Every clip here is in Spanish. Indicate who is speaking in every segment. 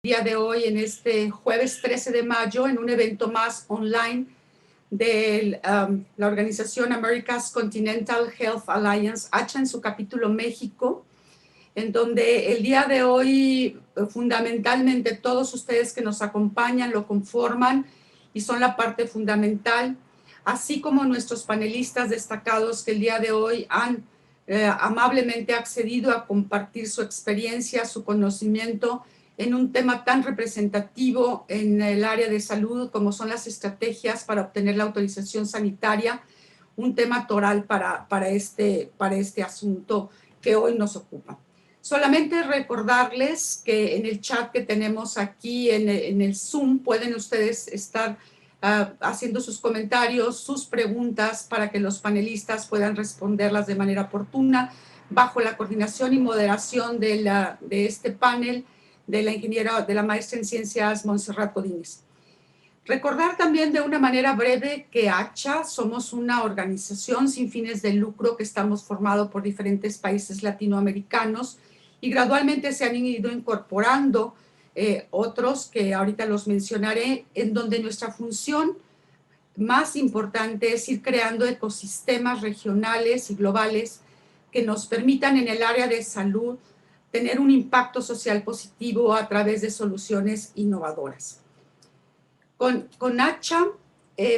Speaker 1: día de hoy, en este jueves 13 de mayo, en un evento más online de la organización America's Continental Health Alliance, ACHA, en su capítulo México, en donde el día de hoy fundamentalmente todos ustedes que nos acompañan lo conforman y son la parte fundamental, así como nuestros panelistas destacados que el día de hoy han amablemente accedido a compartir su experiencia, su conocimiento en un tema tan representativo en el área de salud como son las estrategias para obtener la autorización sanitaria, un tema toral para este asunto que hoy nos ocupa. Solamente recordarles que en el chat que tenemos aquí en el Zoom pueden ustedes estar haciendo sus comentarios, sus preguntas para que los panelistas puedan responderlas de manera oportuna bajo la coordinación y moderación de este panel de la ingeniera, de la maestra en ciencias Montserrat Godínez. Recordar también de una manera breve que ACHA somos una organización sin fines de lucro que estamos formado por diferentes países latinoamericanos y gradualmente se han ido incorporando otros que ahorita los mencionaré, en donde nuestra función más importante es ir creando ecosistemas regionales y globales que nos permitan en el área de salud tener un impacto social positivo a través de soluciones innovadoras. Con ACHA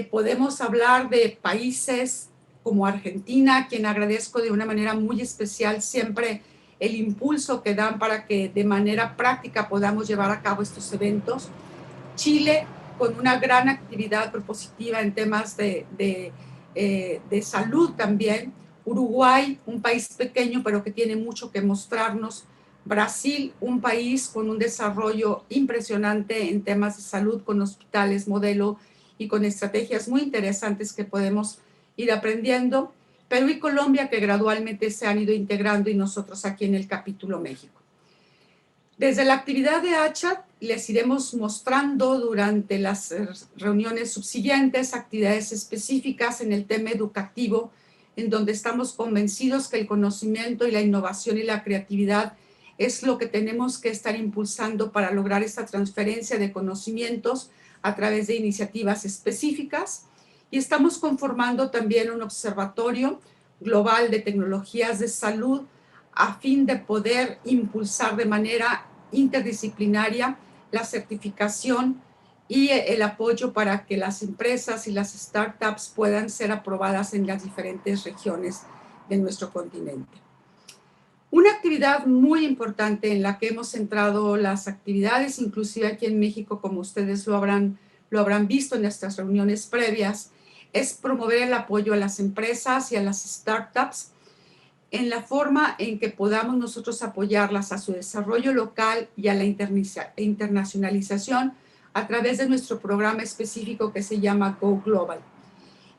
Speaker 1: podemos hablar de países como Argentina, a quien agradezco de una manera muy especial siempre el impulso que dan para que de manera práctica podamos llevar a cabo estos eventos. Chile, con una gran actividad propositiva en temas de salud también. Uruguay, un país pequeño pero que tiene mucho que mostrarnos. Brasil, un país con un desarrollo impresionante en temas de salud, con hospitales modelo y con estrategias muy interesantes que podemos ir aprendiendo. Perú y Colombia, que gradualmente se han ido integrando, y nosotros aquí en el capítulo México. Desde la actividad de ACHA les iremos mostrando durante las reuniones subsiguientes actividades específicas en el tema educativo, en donde estamos convencidos que el conocimiento y la innovación y la creatividad es lo que tenemos que estar impulsando para lograr esta transferencia de conocimientos a través de iniciativas específicas. Y estamos conformando también un observatorio global de tecnologías de salud a fin de poder impulsar de manera interdisciplinaria la certificación y el apoyo para que las empresas y las startups puedan ser aprobadas en las diferentes regiones de nuestro continente. Una actividad muy importante en la que hemos centrado las actividades, inclusive aquí en México, como ustedes lo habrán visto en nuestras reuniones previas, es promover el apoyo a las empresas y a las startups en la forma en que podamos nosotros apoyarlas a su desarrollo local y a la internacionalización a través de nuestro programa específico que se llama Go Global.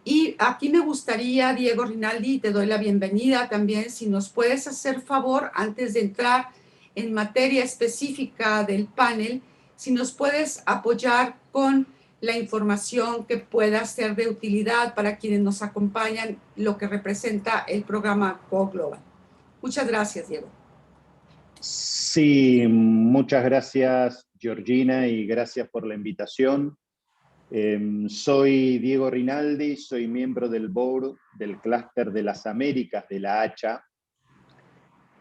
Speaker 1: Y aquí me gustaría, Diego Rinaldi, te doy la bienvenida también, si nos puedes hacer favor, antes de entrar en materia específica del panel, si nos puedes apoyar con la información que pueda ser de utilidad para quienes nos acompañan, lo que representa el programa Go Global. Muchas gracias, Diego.
Speaker 2: Sí, muchas gracias, Georgina, y gracias por la invitación. Soy Diego Rinaldi, soy miembro del board del Clúster de las Américas de la ACHA.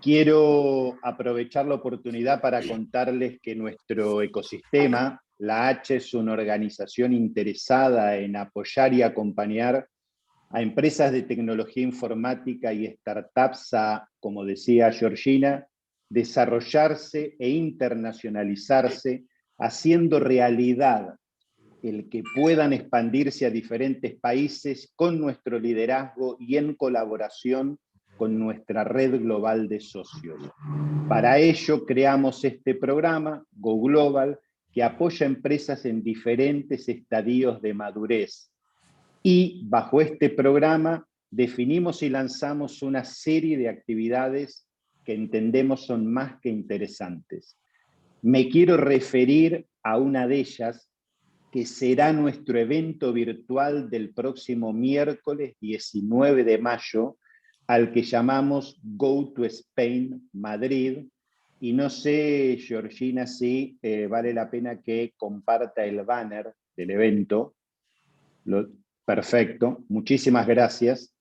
Speaker 2: Quiero aprovechar la oportunidad para contarles que nuestro ecosistema, la ACHA, es una organización interesada en apoyar y acompañar a empresas de tecnología informática y startups a, como decía Georgina, desarrollarse e internacionalizarse, haciendo realidad el que puedan expandirse a diferentes países con nuestro liderazgo y en colaboración con nuestra red global de socios. Para ello creamos este programa, Go Global, que apoya a empresas en diferentes estadios de madurez. Y bajo este programa definimos y lanzamos una serie de actividades que entendemos son más que interesantes. Me quiero referir a una de ellas, que será nuestro evento virtual del próximo miércoles 19 de mayo, al que llamamos Go to Spain Madrid, Y no sé, Georgina, si vale la pena que comparta el banner del evento. Perfecto, muchísimas gracias.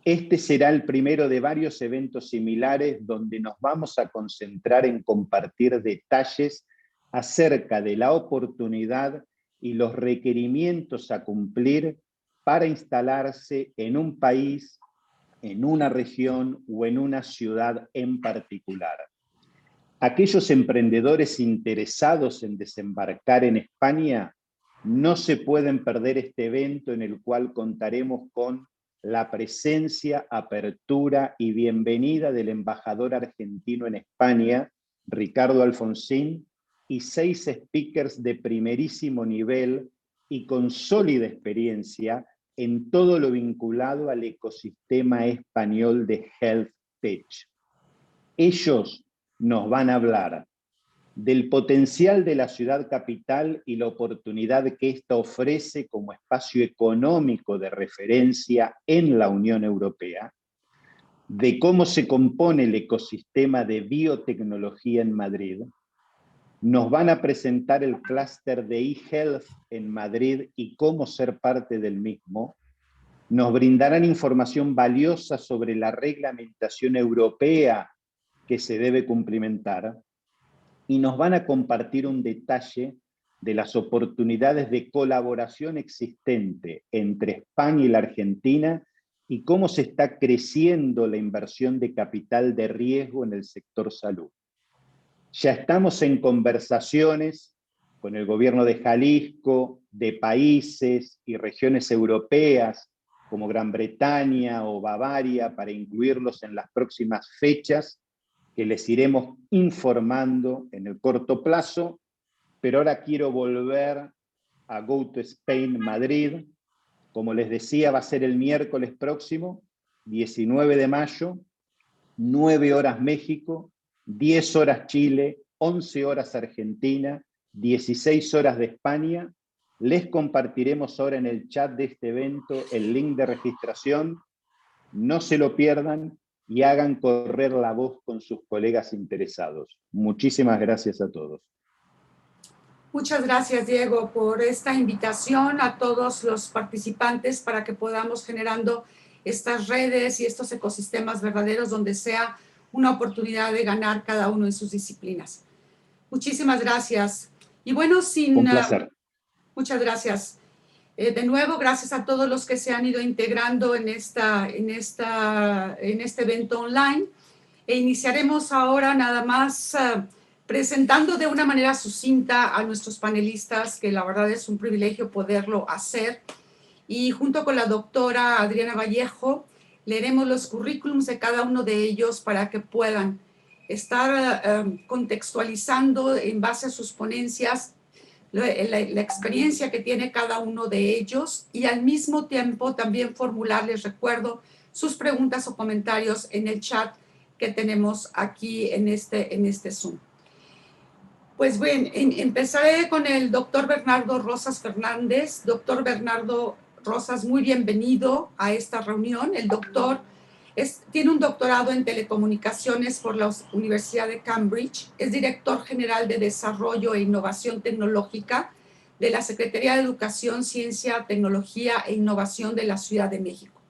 Speaker 2: Este será el primero de varios eventos similares donde nos vamos a concentrar en compartir detalles acerca de la oportunidad y los requerimientos a cumplir para instalarse en un país, en una región o en una ciudad en particular. Aquellos emprendedores interesados en desembarcar en España no se pueden perder este evento en el cual contaremos con la presencia, apertura y bienvenida del embajador argentino en España, Ricardo Alfonsín, y 6 speakers de primerísimo nivel y con sólida experiencia en todo lo vinculado al ecosistema español de Health Tech. Ellos nos van a hablar del potencial de la ciudad capital y la oportunidad que ésta ofrece como espacio económico de referencia en la Unión Europea, de cómo se compone el ecosistema de biotecnología en Madrid. Nos van a presentar el clúster de eHealth en Madrid y cómo ser parte del mismo. Nos brindarán información valiosa sobre la reglamentación europea que se debe cumplimentar y nos van a compartir un detalle de las oportunidades de colaboración existente entre España y la Argentina y cómo se está creciendo la inversión de capital de riesgo en el sector salud. Ya estamos en conversaciones con el gobierno de Jalisco, de países y regiones europeas como Gran Bretaña o Bavaria para incluirlos en las próximas fechas que les iremos informando en el corto plazo, pero ahora quiero volver a Go to Spain Madrid. Como les decía, va a ser el miércoles próximo, 19 de mayo, 9 horas México, 10 horas Chile, 11 horas Argentina, 16 horas de España. Les compartiremos ahora en el chat de este evento el link de registración. No se lo pierdan y hagan correr la voz con sus colegas interesados. Muchísimas gracias a todos.
Speaker 1: Muchas gracias, Diego, por esta invitación a todos los participantes para que podamos generando estas redes y estos ecosistemas verdaderos donde sea una oportunidad de ganar cada uno en sus disciplinas. Muchísimas gracias. Y bueno,
Speaker 2: Un placer.
Speaker 1: Muchas gracias. De nuevo, gracias a todos los que se han ido integrando en este evento online. E iniciaremos ahora nada más presentando de una manera sucinta a nuestros panelistas, que la verdad es un privilegio poderlo hacer. Y junto con la doctora Adriana Vallejo, leeremos los currículums de cada uno de ellos para que puedan estar contextualizando en base a sus ponencias la experiencia que tiene cada uno de ellos y al mismo tiempo también formularles, recuerdo, sus preguntas o comentarios en el chat que tenemos aquí en este Zoom. Pues bien, empezaré con el doctor Bernardo Rosas Fernández. Doctor Bernardo Rosas, muy bienvenido a esta reunión. El doctor tiene un doctorado en telecomunicaciones por la Universidad de Cambridge. Es director general de Desarrollo e Innovación Tecnológica de la Secretaría de Educación, Ciencia, Tecnología e Innovación de la Ciudad de México.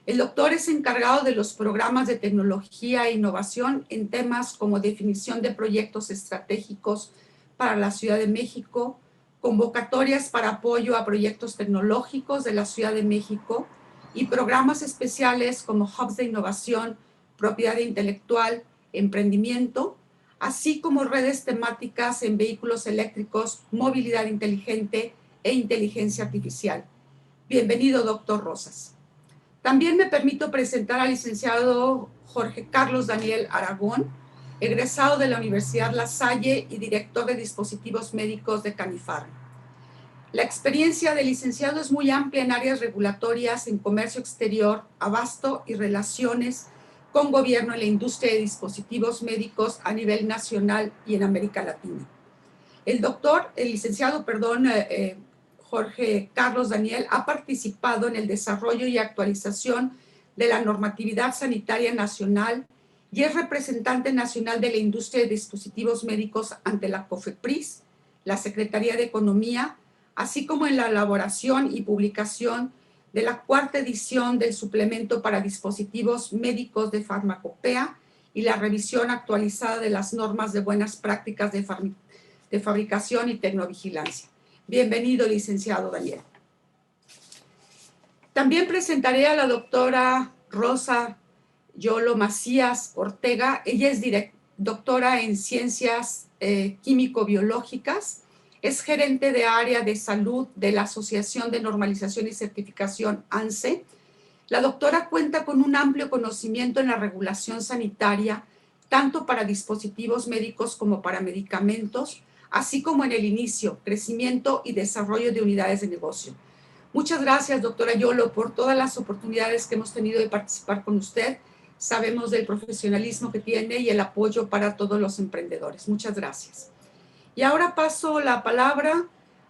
Speaker 1: El doctor es encargado de los programas de tecnología e innovación en temas como definición de proyectos estratégicos para la Ciudad de México, convocatorias para apoyo a proyectos tecnológicos de la Ciudad de México y programas especiales como hubs de innovación, propiedad intelectual, emprendimiento, así como redes temáticas en vehículos eléctricos, movilidad inteligente e inteligencia artificial. Bienvenido, doctor Rosas. También me permito presentar al licenciado Jorge Carlos Daniel Aragón, egresado de la Universidad La Salle y director de dispositivos médicos de Canifarm. La experiencia del licenciado es muy amplia en áreas regulatorias, en comercio exterior, abasto y relaciones con gobierno en la industria de dispositivos médicos a nivel nacional y en América Latina. El licenciado Jorge Carlos Daniel ha participado en el desarrollo y actualización de la normatividad sanitaria nacional y es representante nacional de la industria de dispositivos médicos ante la COFEPRIS, la Secretaría de Economía, así como en la elaboración y publicación de la 4ª edición del suplemento para dispositivos médicos de Farmacopea y la revisión actualizada de las normas de buenas prácticas de fabricación y tecnovigilancia. Bienvenido, licenciado Daniel. También presentaré a la doctora Rosa Yolo Macías Ortega. Ella es doctora en Ciencias Químico-Biológicas, es gerente de área de salud de la Asociación de Normalización y Certificación ANSE. La doctora cuenta con un amplio conocimiento en la regulación sanitaria, tanto para dispositivos médicos como para medicamentos, así como en el inicio, crecimiento y desarrollo de unidades de negocio. Muchas gracias, doctora Yolo, por todas las oportunidades que hemos tenido de participar con usted. Sabemos del profesionalismo que tiene y el apoyo para todos los emprendedores. Muchas gracias. Y ahora paso la palabra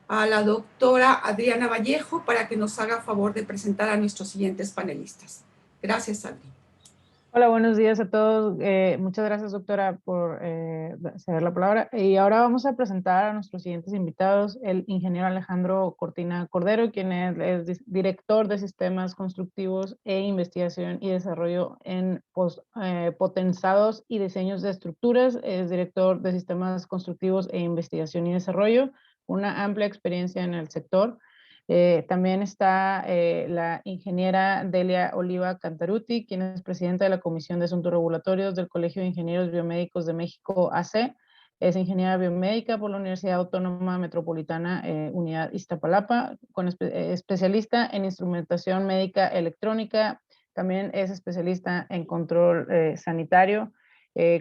Speaker 1: a la doctora Adriana Vallejo para que nos haga favor de presentar a nuestros siguientes panelistas. Gracias, Adri.
Speaker 3: Hola, buenos días a todos. Muchas gracias, doctora, por ceder la palabra. Y ahora vamos a presentar a nuestros siguientes invitados, el ingeniero Alejandro Cortina Cordero, quien es director de Sistemas Constructivos e Investigación y Desarrollo en Potenzados y Diseños de Estructuras. Es director de Sistemas Constructivos e Investigación y Desarrollo, una amplia experiencia en el sector. También está la ingeniera Delia Oliva Cantaruti, quien es presidenta de la Comisión de Asuntos Regulatorios del Colegio de Ingenieros Biomédicos de México, AC. Es ingeniera biomédica por la Universidad Autónoma Metropolitana, Unidad Iztapalapa, especialista en instrumentación médica electrónica. También es especialista en control sanitario.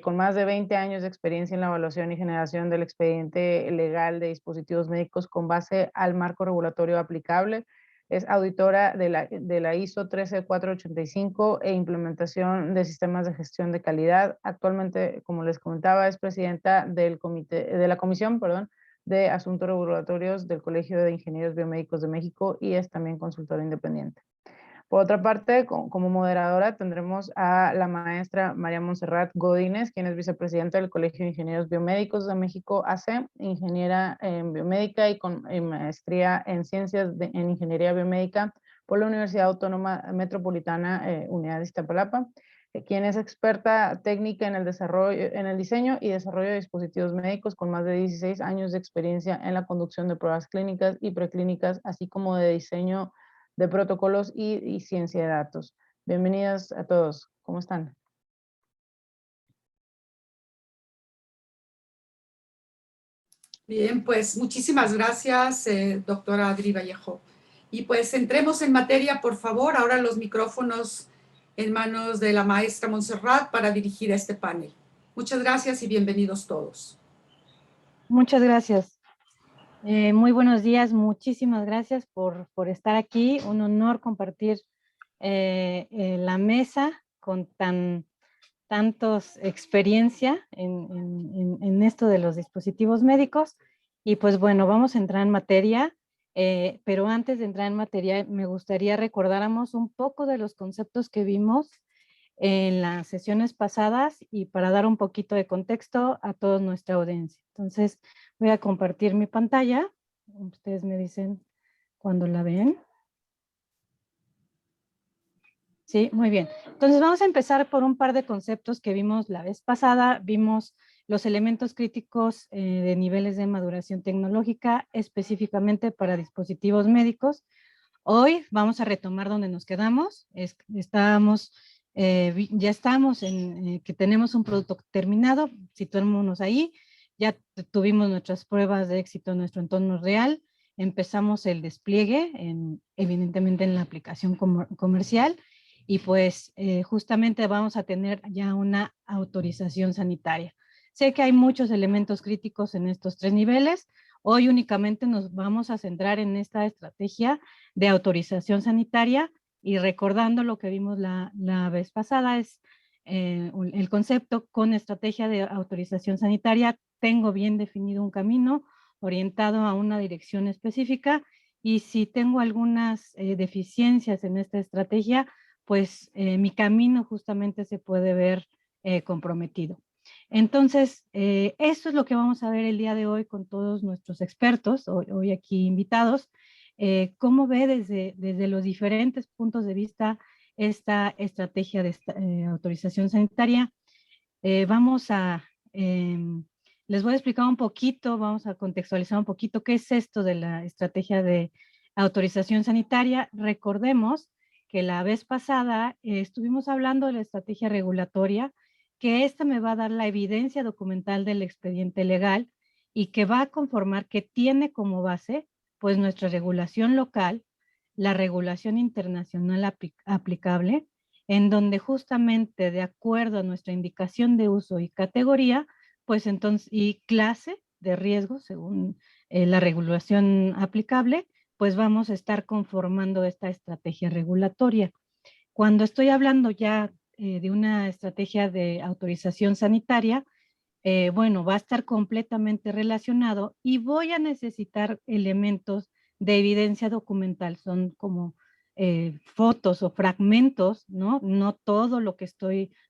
Speaker 3: Con más de 20 años de experiencia en la evaluación y generación del expediente legal de dispositivos médicos con base al marco regulatorio aplicable. Es auditora de la ISO 13485 e implementación de sistemas de gestión de calidad. Actualmente, como les comentaba, es presidenta de la Comisión de Asuntos Regulatorios del Colegio de Ingenieros Biomédicos de México y es también consultora independiente. Por otra parte, como moderadora tendremos a la maestra María Montserrat Godínez, quien es vicepresidenta del Colegio de Ingenieros Biomédicos de México, AC, ingeniera en biomédica y con maestría en ciencias en ingeniería biomédica por la Universidad Autónoma Metropolitana, Unidad de Iztapalapa, quien es experta técnica en el diseño y desarrollo de dispositivos médicos con más de 16 años de experiencia en la conducción de pruebas clínicas y preclínicas, así como de diseño de protocolos y ciencia de datos. Bienvenidos a todos. ¿Cómo están?
Speaker 1: Bien, pues muchísimas gracias, doctora Adri Vallejo. Y pues entremos en materia, por favor. Ahora los micrófonos en manos de la maestra Montserrat para dirigir este panel. Muchas gracias y bienvenidos todos.
Speaker 4: Muchas gracias. Muy buenos días, muchísimas gracias por estar aquí. Un honor compartir la mesa con tantos experiencia en esto de los dispositivos médicos. Y pues bueno, vamos a entrar en materia, pero antes de entrar en materia me gustaría recordáramos un poco de los conceptos que vimos en las sesiones pasadas y para dar un poquito de contexto a toda nuestra audiencia. Entonces, voy a compartir mi pantalla. Ustedes me dicen cuando la ven. Sí, muy bien. Entonces, vamos a empezar por un par de conceptos que vimos la vez pasada. Vimos los elementos críticos de niveles de maduración tecnológica, específicamente para dispositivos médicos. Hoy vamos a retomar donde nos quedamos. Ya estamos en que tenemos un producto terminado, situémonos ahí, ya tuvimos nuestras pruebas de éxito en nuestro entorno real, empezamos el despliegue, evidentemente en la aplicación comercial, y pues justamente vamos a tener ya una autorización sanitaria. Sé que hay muchos elementos críticos en estos 3 niveles. Hoy únicamente nos vamos a centrar en esta estrategia de autorización sanitaria. Y recordando lo que vimos la vez pasada, es el concepto con estrategia de autorización sanitaria. Tengo bien definido un camino orientado a una dirección específica y si tengo algunas deficiencias en esta estrategia, pues mi camino justamente se puede ver comprometido. Entonces, esto es lo que vamos a ver el día de hoy con todos nuestros expertos, hoy aquí invitados. ¿Cómo ve desde los diferentes puntos de vista esta estrategia de autorización sanitaria? Les voy a explicar un poquito, vamos a contextualizar un poquito qué es esto de la estrategia de autorización sanitaria. Recordemos que la vez pasada estuvimos hablando de la estrategia regulatoria, que esta me va a dar la evidencia documental del expediente legal y que va a conformar, que tiene como base pues nuestra regulación local, la regulación internacional aplicable, en donde justamente de acuerdo a nuestra indicación de uso y categoría, pues entonces, y clase de riesgo según la regulación aplicable, pues vamos a estar conformando esta estrategia regulatoria. Cuando estoy hablando ya de una estrategia de autorización sanitaria, bueno, va a estar completamente relacionado y voy a necesitar elementos de evidencia documental, son como fotos o fragmentos, ¿no? No todo lo que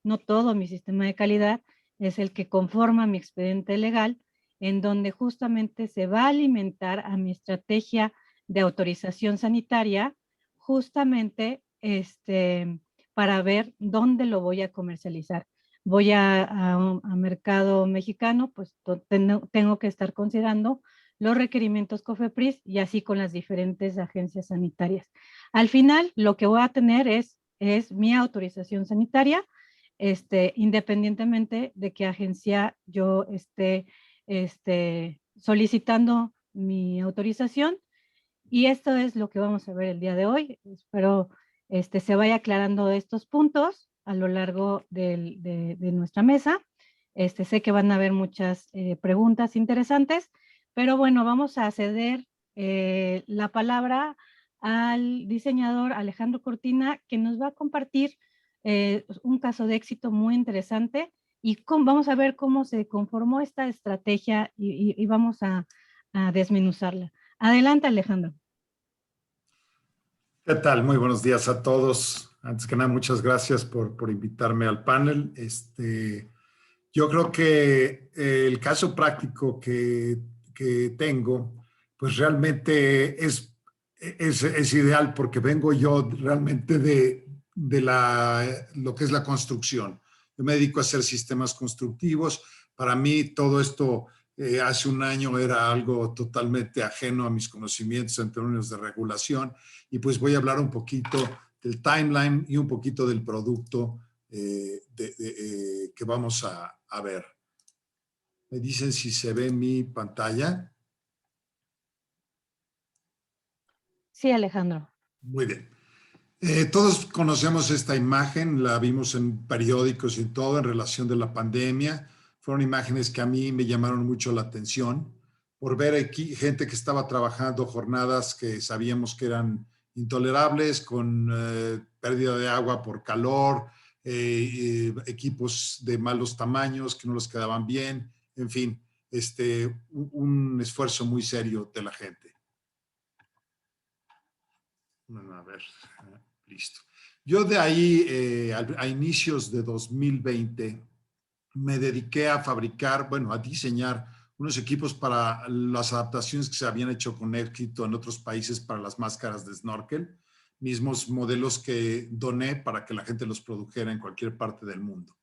Speaker 4: no todo mi sistema de calidad es el que conforma mi expediente legal, en donde justamente se va a alimentar a mi estrategia de autorización sanitaria, justamente para ver dónde lo voy a comercializar. Voy a mercado mexicano, pues tengo que estar considerando los requerimientos COFEPRIS y así con las diferentes agencias sanitarias. Al final, lo que voy a tener es mi autorización sanitaria, independientemente de qué agencia yo esté solicitando mi autorización. Y esto es lo que vamos a ver el día de hoy. Espero se vaya aclarando estos puntos a lo largo de nuestra mesa. Sé que van a haber muchas preguntas interesantes, pero bueno, vamos a ceder la palabra al diseñador Alejandro Cortina, que nos va a compartir un caso de éxito muy interesante y vamos a ver cómo se conformó esta estrategia y vamos a desmenuzarla. Adelante, Alejandro.
Speaker 5: ¿Qué tal? Muy buenos días a todos. Antes que nada, muchas gracias por invitarme al panel. Yo creo que el caso práctico que tengo, pues realmente es ideal porque vengo yo realmente de lo que es la construcción. Yo me dedico a hacer sistemas constructivos. Para mí todo esto hace un año era algo totalmente ajeno a mis conocimientos en términos de regulación y pues voy a hablar un poquito del timeline y un poquito del producto que vamos a ver. Me dicen si se ve mi pantalla.
Speaker 4: Sí, Alejandro.
Speaker 5: Muy bien. Todos conocemos esta imagen, la vimos en periódicos y todo en relación de la pandemia. Fueron imágenes que a mí me llamaron mucho la atención por ver aquí gente que estaba trabajando jornadas que sabíamos que eran intolerables, con pérdida de agua por calor, equipos de malos tamaños que no les quedaban bien, en fin, un esfuerzo muy serio de la gente. Bueno, a ver, listo. Yo de ahí, a inicios de 2020, me dediqué a fabricar, bueno, a diseñar unos equipos para las adaptaciones que se habían hecho con éxito en otros países para las máscaras de snorkel, mismos modelos que doné para que la gente los produjera en cualquier parte del mundo.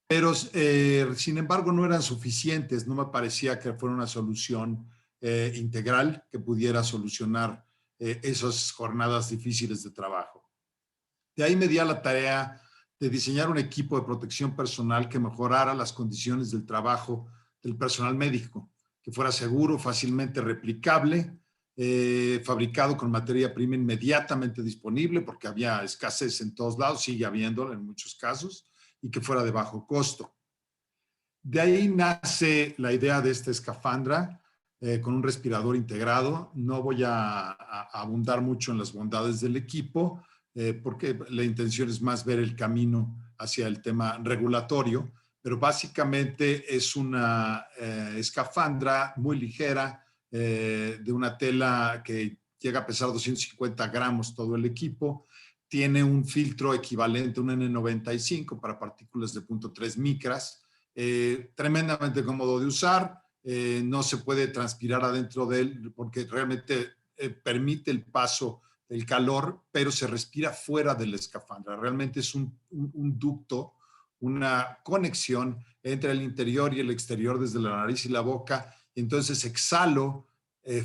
Speaker 5: Pero, sin embargo, no eran suficientes, no me parecía que fuera una solución integral que pudiera solucionar esas jornadas difíciles de trabajo. De ahí me di a la tarea de diseñar un equipo de protección personal que mejorara las condiciones del trabajo del personal médico, que fuera seguro, fácilmente replicable, fabricado con materia prima inmediatamente disponible, porque había escasez en todos lados, sigue habiéndola en muchos casos, y que fuera de bajo costo. De ahí nace la idea de esta escafandra con un respirador integrado. No voy a abundar mucho en las bondades del equipo, porque la intención es más ver el camino hacia el tema regulatorio, pero básicamente es una escafandra muy ligera, de una tela que llega a pesar 250 gramos todo el equipo, tiene un filtro equivalente a un N95 para partículas de 0.3 micras, tremendamente cómodo de usar, no se puede transpirar adentro de él porque realmente permite el paso del calor, pero se respira fuera de la escafandra. Realmente es un ducto, una conexión entre el interior y el exterior desde la nariz y la boca. Entonces exhalo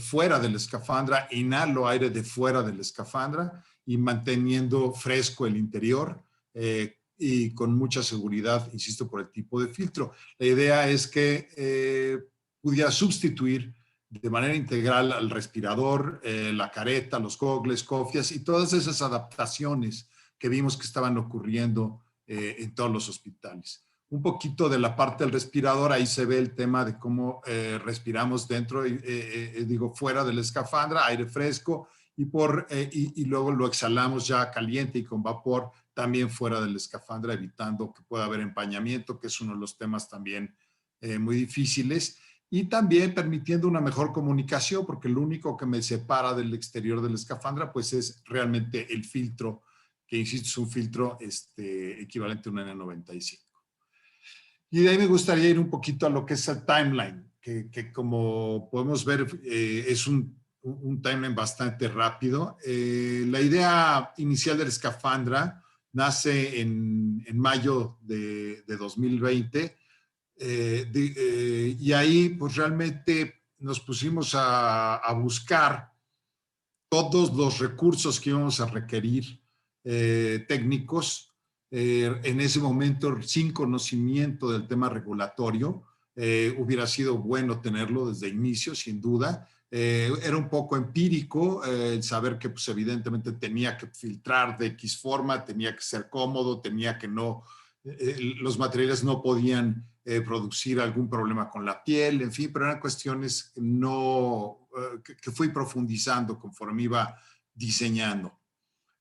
Speaker 5: fuera de la escafandra, inhalo aire de fuera de la escafandra y manteniendo fresco el interior y con mucha seguridad, insisto, por el tipo de filtro. La idea es que pudiera sustituir de manera integral al respirador, la careta, los gogles, cofias y todas esas adaptaciones que vimos que estaban ocurriendo en todos los hospitales. Un poquito de la parte del respirador, ahí se ve el tema de cómo respiramos dentro, digo, fuera de la escafandra, aire fresco, y luego lo exhalamos ya caliente y con vapor también fuera de la escafandra, evitando que pueda haber empañamiento, que es uno de los temas también muy difíciles. Y también permitiendo una mejor comunicación, porque lo único que me separa del exterior de la escafandra, pues es realmente el filtro, que insisto, es un filtro equivalente a un N95. Y de ahí me gustaría ir un poquito a lo que es el timeline, que como podemos ver es un timeline bastante rápido. La idea inicial de la escafandra nace en mayo de 2020. Y ahí pues realmente nos pusimos a buscar todos los recursos que íbamos a requerir técnicos, en ese momento sin conocimiento del tema regulatorio. Hubiera sido bueno tenerlo desde inicio, sin duda. Era un poco empírico el saber que pues evidentemente tenía que filtrar de X forma, tenía que ser cómodo, tenía que no, los materiales no podían producir algún problema con la piel, en fin, pero eran cuestiones que fui profundizando conforme iba diseñando.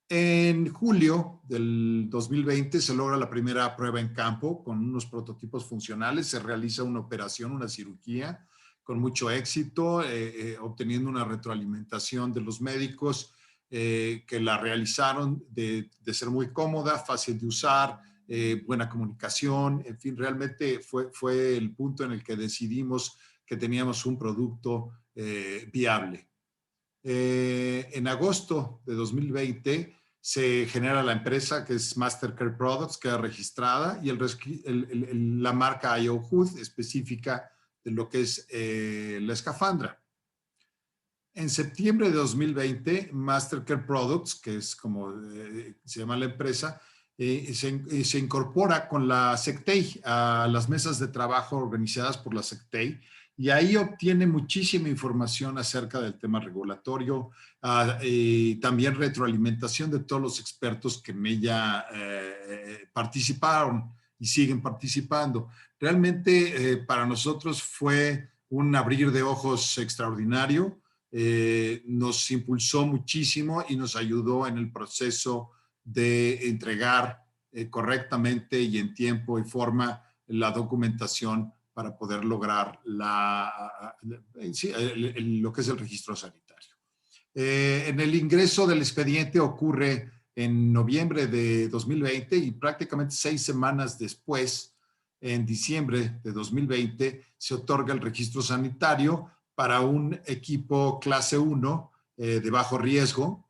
Speaker 5: En julio del 2020 se logra la primera prueba en campo con unos prototipos funcionales, se realiza una operación, una cirugía con mucho éxito, obteniendo una retroalimentación de los médicos que la realizaron de ser muy cómoda, fácil de usar, buena comunicación, en fin, realmente fue el punto en el que decidimos que teníamos un producto viable. En agosto de 2020 se genera la empresa que es Mastercare Products, queda registrada, y la marca IO-Hood específica de lo que es la escafandra. En septiembre de 2020, Mastercare Products, que es como se llama la empresa, se incorpora con la SecTey a las mesas de trabajo organizadas por la SecTey, y ahí obtiene muchísima información acerca del tema regulatorio, y también retroalimentación de todos los expertos que en ella participaron y siguen participando. Realmente para nosotros fue un abrir de ojos extraordinario. Nos impulsó muchísimo y nos ayudó en el proceso de entregar correctamente y en tiempo y forma la documentación para poder lograr lo que es el registro sanitario. En el ingreso del expediente ocurre en noviembre de 2020 y prácticamente 6 semanas después, en diciembre de 2020, se otorga el registro sanitario para un equipo clase 1 de bajo riesgo,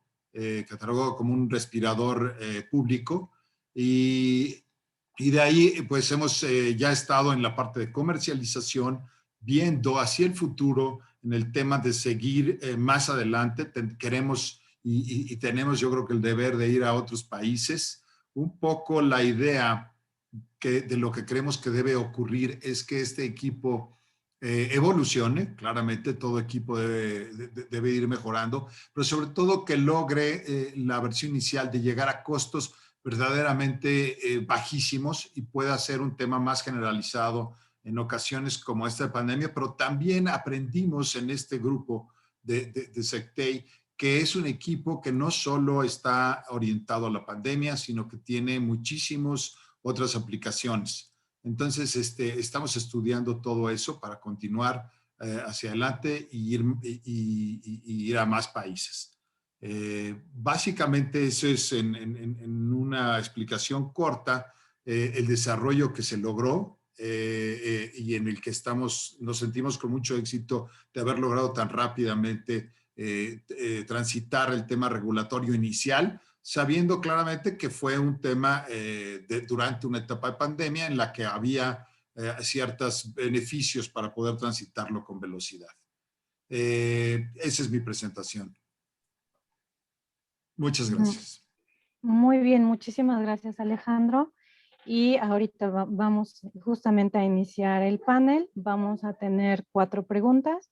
Speaker 5: catalogado como un respirador público, y de ahí pues hemos ya estado en la parte de comercialización, viendo hacia el futuro en el tema de seguir más adelante. Queremos y tenemos, yo creo que el deber de ir a otros países. Un poco la idea de lo que creemos que debe ocurrir es que este equipo evolucione. Claramente todo equipo debe ir mejorando, pero sobre todo que logre la versión inicial de llegar a costos verdaderamente bajísimos y pueda ser un tema más generalizado en ocasiones como esta pandemia. Pero también aprendimos en este grupo de SecTey que es un equipo que no solo está orientado a la pandemia, sino que tiene muchísimas otras aplicaciones. Entonces, estamos estudiando todo eso para continuar hacia adelante y ir a más países. Básicamente eso es en una explicación corta el desarrollo que se logró y en el que nos sentimos con mucho éxito de haber logrado tan rápidamente transitar el tema regulatorio inicial, sabiendo claramente que fue un tema durante una etapa de pandemia en la que había ciertos beneficios para poder transitarlo con velocidad. Esa es mi presentación. Muchas gracias.
Speaker 4: Muy bien, muchísimas gracias, Alejandro. Y ahorita vamos justamente a iniciar el panel. Vamos a tener 4 preguntas.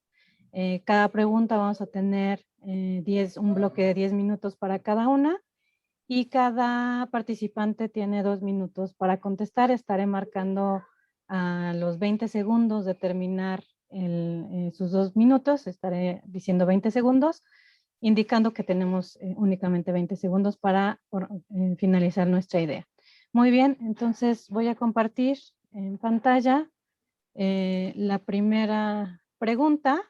Speaker 4: Cada pregunta vamos a tener un bloque de 10 minutos para cada una. Y cada participante tiene 2 minutos para contestar. Estaré marcando a los 20 segundos de terminar sus 2 minutos. Estaré diciendo 20 segundos, indicando que tenemos únicamente 20 segundos para finalizar nuestra idea. Muy bien, entonces voy a compartir en pantalla la primera pregunta.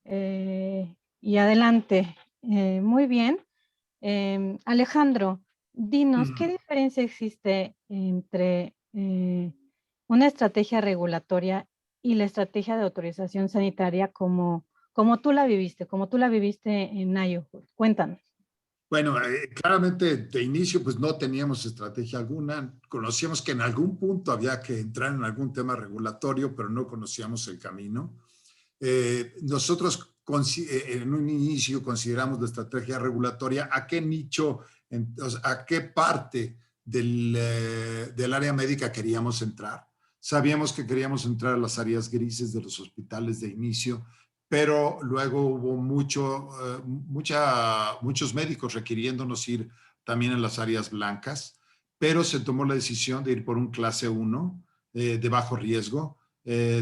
Speaker 4: Y adelante. Muy bien. Alejandro, dinos, ¿qué diferencia existe entre una estrategia regulatoria y la estrategia de autorización sanitaria como tú la viviste en IOHUD? Cuéntanos.
Speaker 5: Bueno, claramente de inicio pues no teníamos estrategia alguna, conocíamos que en algún punto había que entrar en algún tema regulatorio, pero no conocíamos el camino. Nosotros en un inicio consideramos la estrategia regulatoria a qué nicho, o sea, a qué parte del área médica queríamos entrar. Sabíamos que queríamos entrar a las áreas grises de los hospitales de inicio, pero luego hubo muchos médicos requiriéndonos ir también en las áreas blancas, pero se tomó la decisión de ir por un clase 1 de bajo riesgo,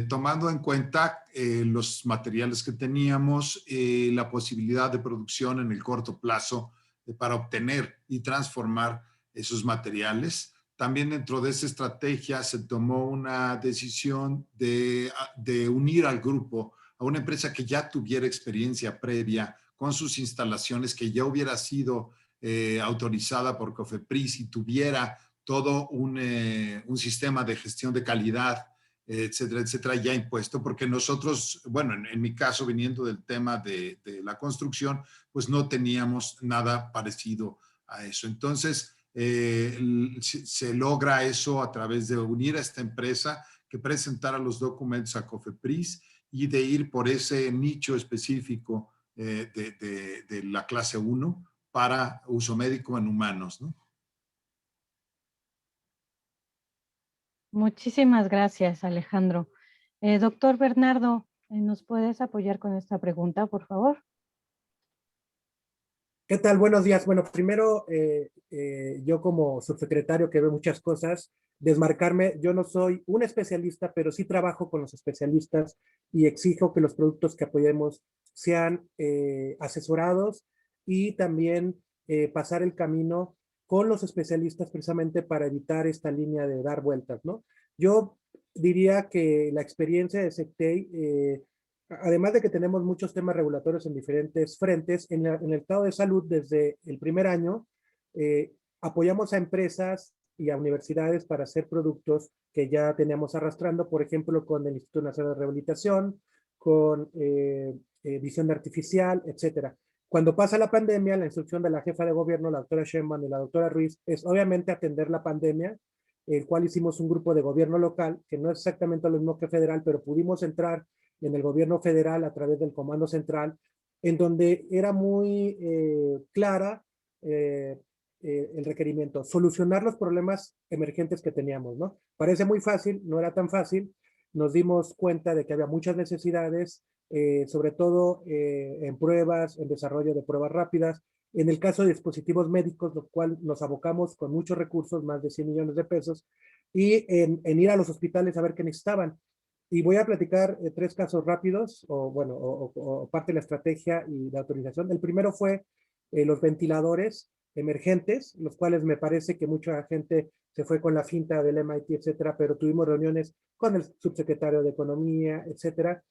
Speaker 5: tomando en cuenta los materiales que teníamos, la posibilidad de producción en el corto plazo para obtener y transformar esos materiales. También dentro de esa estrategia se tomó una decisión de unir al grupo a una empresa que ya tuviera experiencia previa con sus instalaciones, que ya hubiera sido autorizada por COFEPRIS y tuviera todo un sistema de gestión de calidad, etcétera, etcétera, ya impuesto, porque nosotros, bueno, en mi caso, viniendo del tema de la construcción, pues no teníamos nada parecido a eso. Entonces, se logra eso a través de unir a esta empresa que presentara los documentos a COFEPRIS y de ir por ese nicho específico de la clase 1 para uso médico en humanos, ¿no?
Speaker 4: Muchísimas gracias, Alejandro. Doctor Bernardo, ¿nos puedes apoyar con esta pregunta, por favor?
Speaker 6: ¿Qué tal? Buenos días. Bueno, primero, yo como subsecretario que ve muchas cosas, desmarcarme, yo no soy un especialista, pero sí trabajo con los especialistas y exijo que los productos que apoyemos sean asesorados y también pasar el camino con los especialistas precisamente para evitar esta línea de dar vueltas, ¿no? Yo diría que la experiencia de Sectei, además de que tenemos muchos temas regulatorios en diferentes frentes, en el estado de salud desde el primer año apoyamos a empresas y a universidades para hacer productos que ya teníamos arrastrando, por ejemplo, con el Instituto Nacional de Rehabilitación, con visión artificial, etcétera. Cuando pasa la pandemia, la instrucción de la jefa de gobierno, la doctora Sheinbaum y la doctora Ruiz, es obviamente atender la pandemia, el cual hicimos un grupo de gobierno local, que no es exactamente lo mismo que federal, pero pudimos entrar en el gobierno federal a través del Comando Central, en donde era muy clara el requerimiento, solucionar los problemas emergentes que teníamos, ¿no? Parece muy fácil, no era tan fácil, nos dimos cuenta de que había muchas necesidades, sobre todo en pruebas, en desarrollo de pruebas rápidas, en el caso de dispositivos médicos, lo cual nos abocamos con muchos recursos, más de 100 millones de pesos, y en ir a los hospitales a ver qué necesitaban. Y voy a platicar 3 casos rápidos, o bueno, o parte de la estrategia y la autorización. El primero fue los ventiladores emergentes, los cuales me parece que mucha gente se fue con la finta del MIT, etcétera, pero tuvimos reuniones con el subsecretario de Economía, etcétera.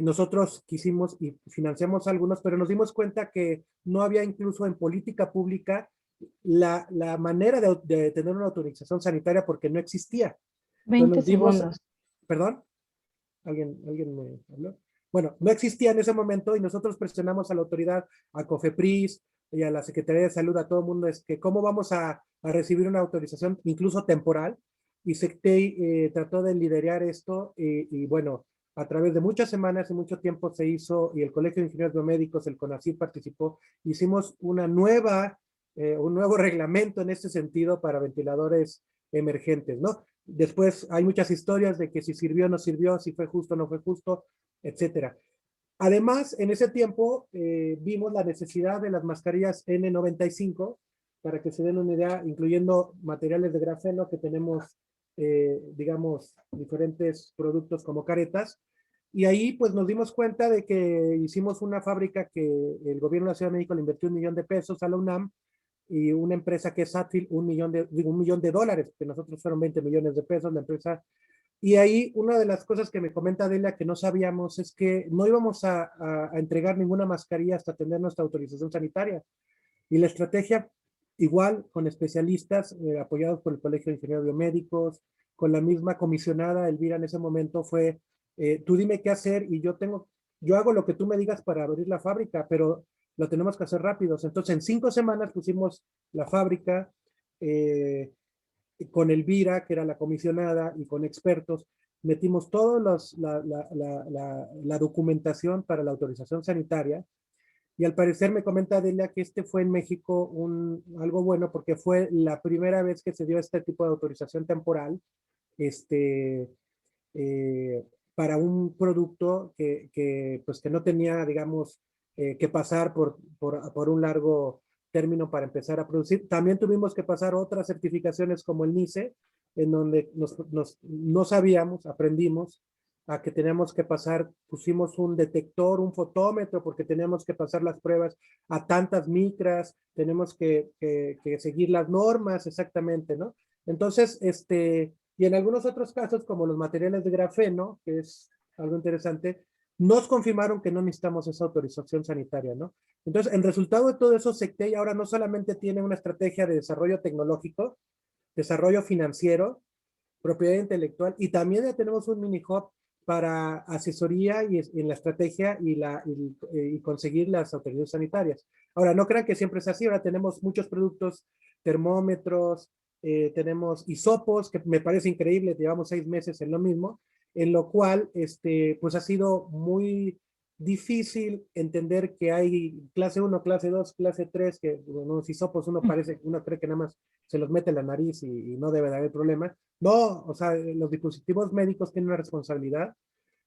Speaker 6: nosotros quisimos y financiamos algunos, pero nos dimos cuenta que no había incluso en política pública la manera de tener una autorización sanitaria porque no existía.
Speaker 3: 20
Speaker 6: nos dimos,
Speaker 3: segundos.
Speaker 6: ¿Perdón? ¿Alguien me habló? Bueno, no existía en ese momento y nosotros presionamos a la autoridad, a COFEPRIS y a la Secretaría de Salud, a todo el mundo, es que cómo vamos a recibir una autorización, incluso temporal, y SECTEI trató de liderar esto y bueno, a través de muchas semanas y mucho tiempo se hizo, y el Colegio de Ingenieros Biomédicos, el CONACYT participó, hicimos un nuevo reglamento en este sentido para ventiladores emergentes, ¿no? Después hay muchas historias de que si sirvió o no sirvió, si fue justo o no fue justo, etcétera. Además, en ese tiempo vimos la necesidad de las mascarillas N95, para que se den una idea, incluyendo materiales de grafeno que tenemos, digamos, diferentes productos como caretas. Y ahí pues nos dimos cuenta de que hicimos una fábrica que el gobierno de la Ciudad de México le invirtió $1 millón a la UNAM, y una empresa que es Satfield, $1 millón, que nosotros fueron 20 millones de pesos la empresa. Y ahí una de las cosas que me comenta Delia que no sabíamos es que no íbamos a entregar ninguna mascarilla hasta tener nuestra autorización sanitaria. Y la estrategia, igual con especialistas apoyados por el Colegio de Ingenieros Biomédicos, con la misma comisionada Elvira en ese momento, fue, tú dime qué hacer y yo hago lo que tú me digas para abrir la fábrica, pero lo tenemos que hacer rápidos. Entonces, en 5 semanas pusimos la fábrica con Elvira, que era la comisionada, y con expertos. Metimos toda la documentación para la autorización sanitaria. Y al parecer me comenta Delia que este fue en México algo bueno porque fue la primera vez que se dio este tipo de autorización temporal para un producto pues que no tenía, digamos, que pasar por un largo término para empezar a producir. También tuvimos que pasar otras certificaciones como el NICE, en donde no sabíamos, aprendimos a que teníamos que pasar, pusimos un detector, un fotómetro, porque teníamos que pasar las pruebas a tantas micras, tenemos que seguir las normas exactamente, ¿no? Entonces, y en algunos otros casos, como los materiales de grafeno, que es algo interesante, nos confirmaron que no necesitamos esa autorización sanitaria, ¿no? Entonces, en resultado de todo eso, SECTEI ahora no solamente tiene una estrategia de desarrollo tecnológico, desarrollo financiero, propiedad intelectual, y también ya tenemos un mini hub para asesoría y en la estrategia y conseguir las autoridades sanitarias. Ahora, no crean que siempre es así, ahora tenemos muchos productos, termómetros, tenemos hisopos, que me parece increíble, llevamos 6 meses en lo mismo, en lo cual, pues ha sido muy difícil entender que hay clase 1, clase 2, clase 3, que unos hisopos uno cree que nada más se los mete en la nariz y no debe de haber problema. No, o sea, los dispositivos médicos tienen una responsabilidad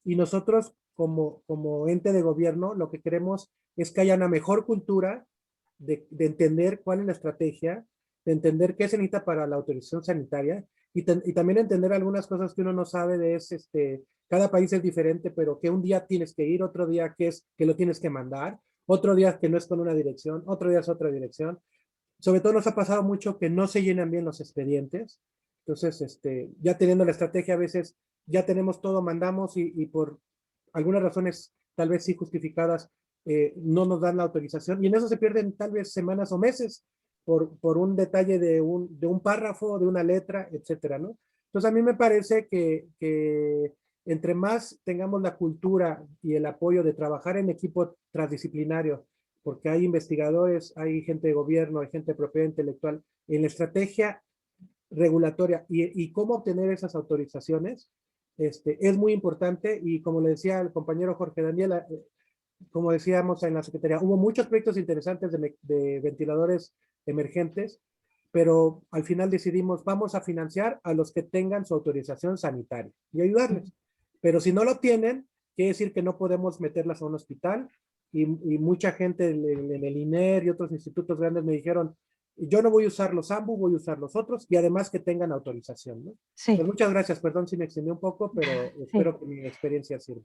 Speaker 6: y nosotros como ente de gobierno lo que queremos es que haya una mejor cultura de entender cuál es la estrategia, de entender qué se necesita para la autorización sanitaria y también entender algunas cosas que uno no sabe cada país es diferente, pero que un día tienes que ir, otro día que lo tienes que mandar, otro día que no es con una dirección, otro día es otra dirección. Sobre todo nos ha pasado mucho que no se llenan bien los expedientes. Entonces, ya teniendo la estrategia, a veces ya tenemos todo, mandamos y por algunas razones, tal vez sí justificadas, no nos dan la autorización. Y en eso se pierden tal vez semanas o meses por un detalle de un párrafo, de una letra, etcétera, ¿no? Entonces, a mí me parece que entre más tengamos la cultura y el apoyo de trabajar en equipo transdisciplinario, porque hay investigadores, hay gente de gobierno, hay gente de propiedad intelectual, en la estrategia regulatoria y cómo obtener esas autorizaciones, es muy importante. Y como le decía el compañero Jorge Daniel, como decíamos en la Secretaría, hubo muchos proyectos interesantes de ventiladores emergentes, pero al final decidimos, vamos a financiar a los que tengan su autorización sanitaria y ayudarles. Pero si no lo tienen, quiere decir que no podemos meterlas a un hospital. Y mucha gente en el INER y otros institutos grandes me dijeron, yo no voy a usar los AMBU, voy a usar los otros, y además que tengan autorización, ¿no?
Speaker 4: Sí.
Speaker 6: Pues muchas gracias, perdón si me extendí un poco, pero espero que mi experiencia sirva.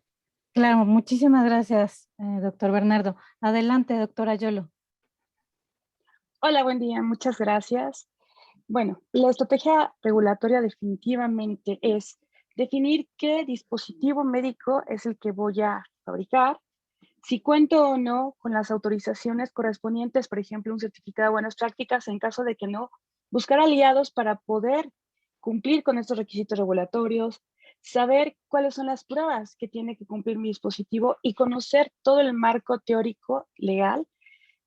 Speaker 4: Claro, muchísimas gracias, doctor Bernardo. Adelante, doctora Yolo.
Speaker 7: Hola, buen día, muchas gracias. Bueno, la estrategia regulatoria definitivamente es definir qué dispositivo médico es el que voy a fabricar, si cuento o no con las autorizaciones correspondientes, por ejemplo, un certificado de buenas prácticas, en caso de que no, buscar aliados para poder cumplir con estos requisitos regulatorios, saber cuáles son las pruebas que tiene que cumplir mi dispositivo y conocer todo el marco teórico legal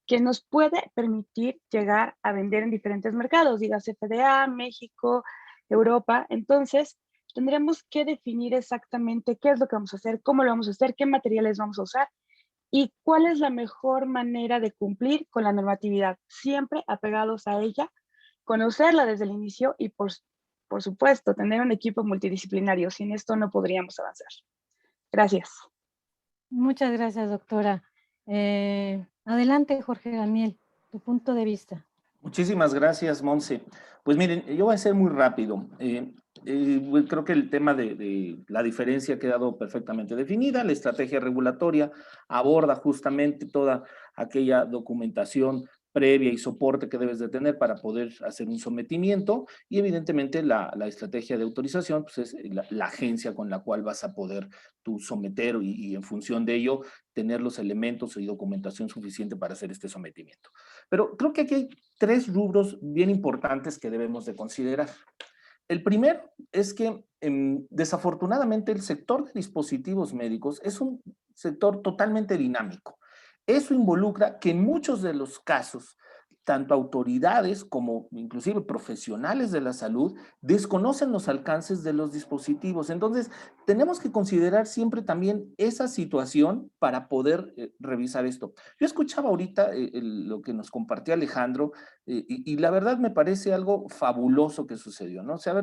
Speaker 7: que nos puede permitir llegar a vender en diferentes mercados, digas FDA, México, Europa. Entonces, tendremos que definir exactamente qué es lo que vamos a hacer, cómo lo vamos a hacer, qué materiales vamos a usar y cuál es la mejor manera de cumplir con la normatividad, siempre apegados a ella, conocerla desde el inicio y por supuesto, tener un equipo multidisciplinario. Sin esto no podríamos avanzar. Gracias.
Speaker 4: Muchas gracias, doctora. Adelante, Jorge Daniel, tu punto de vista.
Speaker 8: Muchísimas gracias, Monse. Pues miren, yo voy a ser muy rápido. Creo que el tema de la diferencia ha quedado perfectamente definida. La estrategia regulatoria aborda justamente toda aquella documentación previa y soporte que debes de tener para poder hacer un sometimiento, y evidentemente la estrategia de autorización pues es la agencia con la cual vas a poder tú someter y en función de ello tener los elementos y documentación suficiente para hacer este sometimiento. Pero creo que aquí hay 3 rubros bien importantes que debemos de considerar. El primero es que desafortunadamente el sector de dispositivos médicos es un sector totalmente dinámico. Eso involucra que en muchos de los casos, tanto autoridades como inclusive profesionales de la salud desconocen los alcances de los dispositivos. Entonces, tenemos que considerar siempre también esa situación para poder revisar esto. Yo escuchaba ahorita lo que nos compartió Alejandro y la verdad me parece algo fabuloso que sucedió, ¿no? O sea,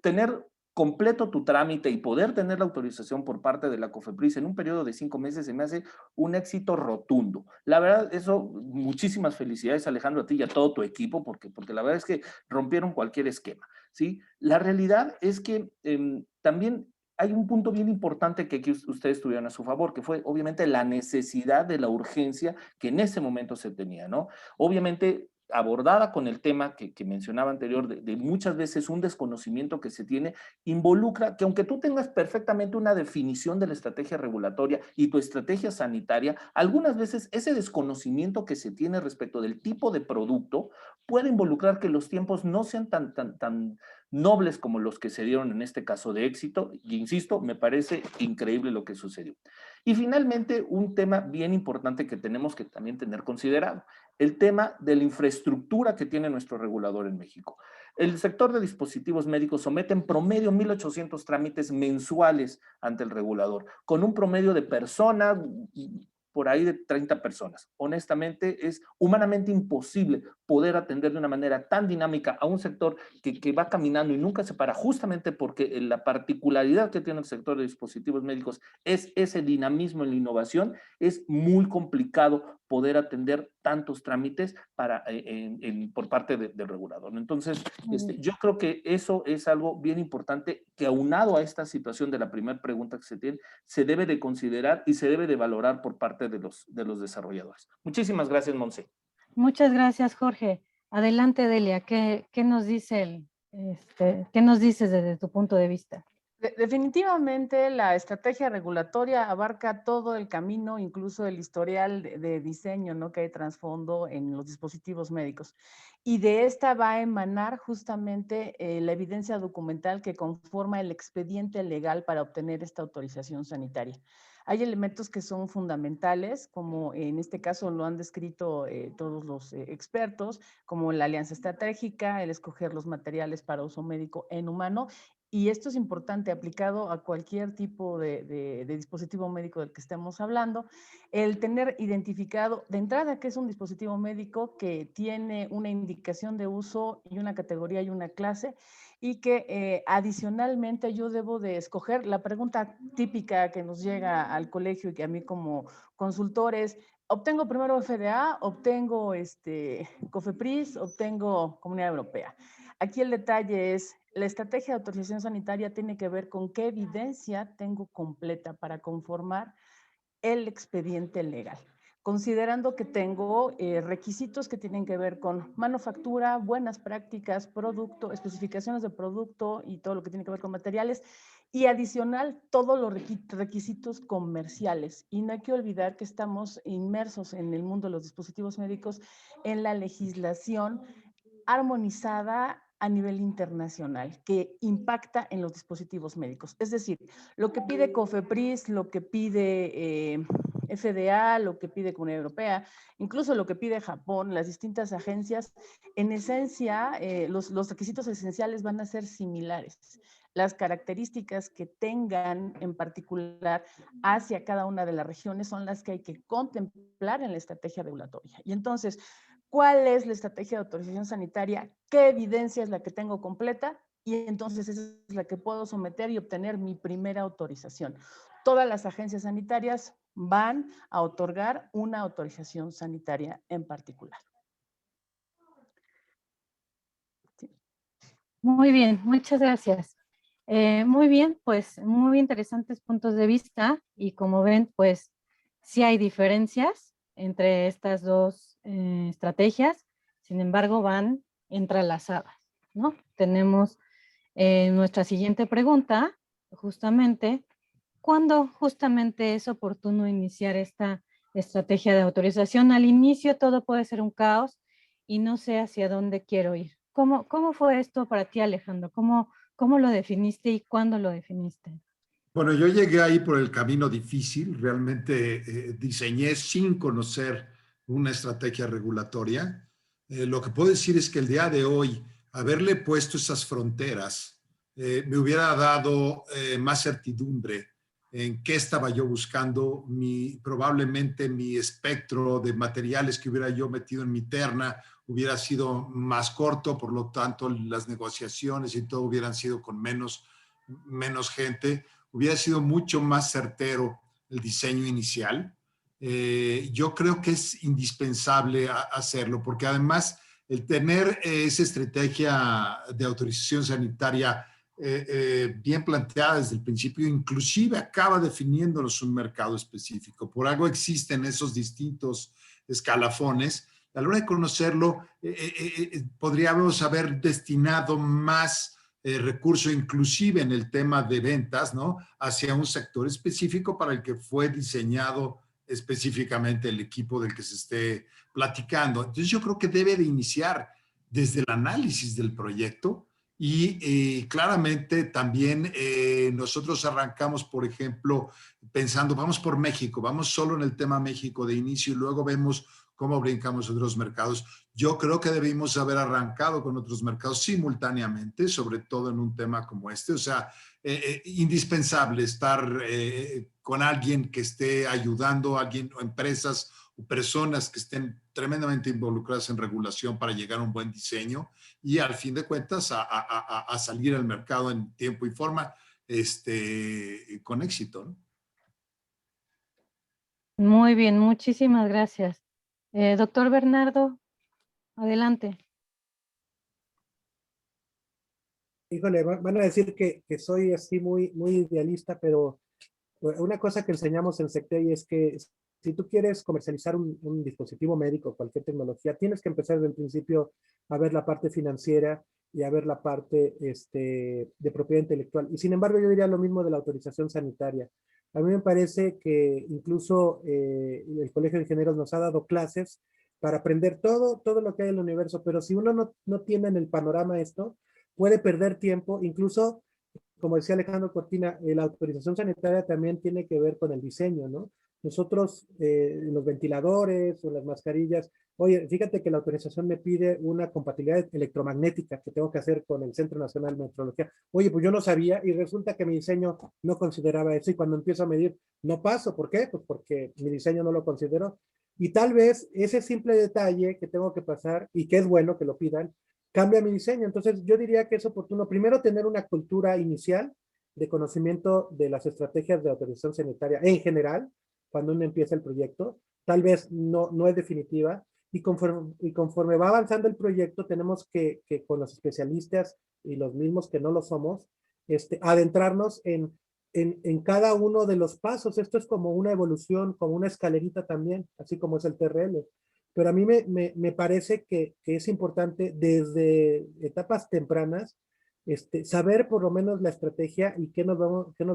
Speaker 8: tener completo tu trámite y poder tener la autorización por parte de la COFEPRIS en un periodo de 5 meses se me hace un éxito rotundo. La verdad, eso, muchísimas felicidades, Alejandro, a ti y a todo tu equipo, porque la verdad es que rompieron cualquier esquema, ¿sí? La realidad es que también hay un punto bien importante que aquí ustedes tuvieron a su favor, que fue obviamente la necesidad de la urgencia que en ese momento se tenía, ¿no? Obviamente abordada con el tema que mencionaba anterior, de muchas veces un desconocimiento que se tiene, involucra que aunque tú tengas perfectamente una definición de la estrategia regulatoria y tu estrategia sanitaria, algunas veces ese desconocimiento que se tiene respecto del tipo de producto puede involucrar que los tiempos no sean tan nobles como los que se dieron en este caso de éxito, y insisto, me parece increíble lo que sucedió. Y finalmente, un tema bien importante que tenemos que también tener considerado, el tema de la infraestructura que tiene nuestro regulador en México. El sector de dispositivos médicos somete en promedio 1,800 trámites mensuales ante el regulador, con un promedio de personas por ahí de 30 personas. Honestamente, es humanamente imposible poder atender de una manera tan dinámica a un sector que va caminando y nunca se para, justamente porque la particularidad que tiene el sector de dispositivos médicos es ese dinamismo en la innovación. Es muy complicado poder atender tantos trámites por parte del regulador. Entonces, yo creo que eso es algo bien importante que, aunado a esta situación de la primera pregunta que se tiene, se debe de considerar y se debe de valorar por parte de los desarrolladores. Muchísimas gracias, Monse.
Speaker 4: Muchas gracias, Jorge. Adelante, Delia, ¿qué nos dice qué nos dices desde tu punto de vista?
Speaker 9: Definitivamente la estrategia regulatoria abarca todo el camino, incluso el historial de diseño, ¿no?, que hay trasfondo en los dispositivos médicos. Y de esta va a emanar justamente la evidencia documental que conforma el expediente legal para obtener esta autorización sanitaria. Hay elementos que son fundamentales, como en este caso lo han descrito todos los expertos, como la alianza estratégica, el escoger los materiales para uso médico en humano. Y esto es importante aplicado a cualquier tipo de dispositivo médico del que estemos hablando. El tener identificado de entrada que es un dispositivo médico que tiene una indicación de uso y una categoría y una clase, y que adicionalmente yo debo de escoger. La pregunta típica que nos llega al colegio y que a mí como consultores, ¿obtengo primero FDA, obtengo COFEPRIS, obtengo Comunidad Europea? Aquí el detalle es, la estrategia de autorización sanitaria tiene que ver con qué evidencia tengo completa para conformar el expediente legal, considerando que tengo requisitos que tienen que ver con manufactura, buenas prácticas, producto, especificaciones de producto y todo lo que tiene que ver con materiales. Y adicional, todos los requisitos comerciales. Y no hay que olvidar que estamos inmersos en el mundo de los dispositivos médicos en la legislación armonizada a nivel internacional que impacta en los dispositivos médicos. Es decir, lo que pide COFEPRIS, lo que pide FDA, lo que pide Comunidad Europea, incluso lo que pide Japón, las distintas agencias, en esencia, los requisitos esenciales van a ser similares. Las características que tengan en particular hacia cada una de las regiones son las que hay que contemplar en la estrategia regulatoria. Y entonces, ¿cuál es la estrategia de autorización sanitaria? ¿Qué evidencia es la que tengo completa? Y entonces esa es la que puedo someter y obtener mi primera autorización. Todas las agencias sanitarias van a otorgar una autorización sanitaria en particular.
Speaker 4: Sí. Muy bien, muchas gracias. Muy bien, pues muy interesantes puntos de vista y como ven, pues sí hay diferencias entre estas dos estrategias, sin embargo van entrelazadas, ¿no? Tenemos nuestra siguiente pregunta, justamente, ¿cuándo justamente es oportuno iniciar esta estrategia de autorización? Al inicio todo puede ser un caos y no sé hacia dónde quiero ir. ¿Cómo fue esto para ti, Alejandro? ¿Cómo lo definiste y cuándo lo definiste?
Speaker 5: Bueno, yo llegué ahí por el camino difícil, realmente diseñé sin conocer una estrategia regulatoria. Lo que puedo decir es que el día de hoy, haberle puesto esas fronteras, me hubiera dado más certidumbre en qué estaba yo buscando, probablemente mi espectro de materiales que hubiera yo metido en mi terna hubiera sido más corto, por lo tanto las negociaciones y todo hubieran sido con menos gente. Hubiera sido mucho más certero el diseño inicial. Yo creo que es indispensable hacerlo, porque además el tener esa estrategia de autorización sanitaria bien planteada desde el principio, inclusive acaba definiéndonos un mercado específico. Por algo existen esos distintos escalafones. A la hora de conocerlo, podríamos haber destinado más recurso inclusive en el tema de ventas, ¿no? Hacia un sector específico para el que fue diseñado específicamente el equipo del que se esté platicando. Entonces yo creo que debe de iniciar desde el análisis del proyecto y claramente también nosotros arrancamos, por ejemplo, pensando, vamos por México, vamos solo en el tema México de inicio y luego vemos cómo brincamos otros mercados. Yo creo que debimos haber arrancado con otros mercados simultáneamente, sobre todo en un tema como este. O sea, indispensable estar con alguien que esté ayudando, alguien o empresas o personas que estén tremendamente involucradas en regulación para llegar a un buen diseño y al fin de cuentas a salir al mercado en tiempo y forma con éxito, ¿no?
Speaker 4: Muy bien, muchísimas gracias. Doctor Bernardo, adelante.
Speaker 6: Híjole, van a decir que soy así muy idealista, pero una cosa que enseñamos en Sectei es que si tú quieres comercializar un dispositivo médico, cualquier tecnología, tienes que empezar desde el principio a ver la parte financiera y a ver la parte de propiedad intelectual. Y sin embargo, yo diría lo mismo de la autorización sanitaria. A mí me parece que incluso el Colegio de Ingenieros nos ha dado clases para aprender todo lo que hay en el universo, pero si uno no tiene en el panorama esto, puede perder tiempo, incluso como decía Alejandro Cortina, la autorización sanitaria también tiene que ver con el diseño, ¿no? Nosotros, los ventiladores o las mascarillas, oye, fíjate que la autorización me pide una compatibilidad electromagnética que tengo que hacer con el Centro Nacional de Meteorología. Oye, pues yo no sabía y resulta que mi diseño no consideraba eso y cuando empiezo a medir no paso. ¿Por qué? Pues porque mi diseño no lo consideró. Y tal vez ese simple detalle que tengo que pasar y que es bueno que lo pidan, cambia mi diseño. Entonces yo diría que es oportuno primero tener una cultura inicial de conocimiento de las estrategias de autorización sanitaria en general, cuando uno empieza el proyecto. Tal vez no es definitiva y conforme va avanzando el proyecto tenemos que con los especialistas y los mismos que no lo somos, adentrarnos en cada uno de los pasos. Esto es como una evolución, como una escalerita también, así como es el TRL. Pero a mí me parece que es importante desde etapas tempranas saber por lo menos la estrategia y qué nos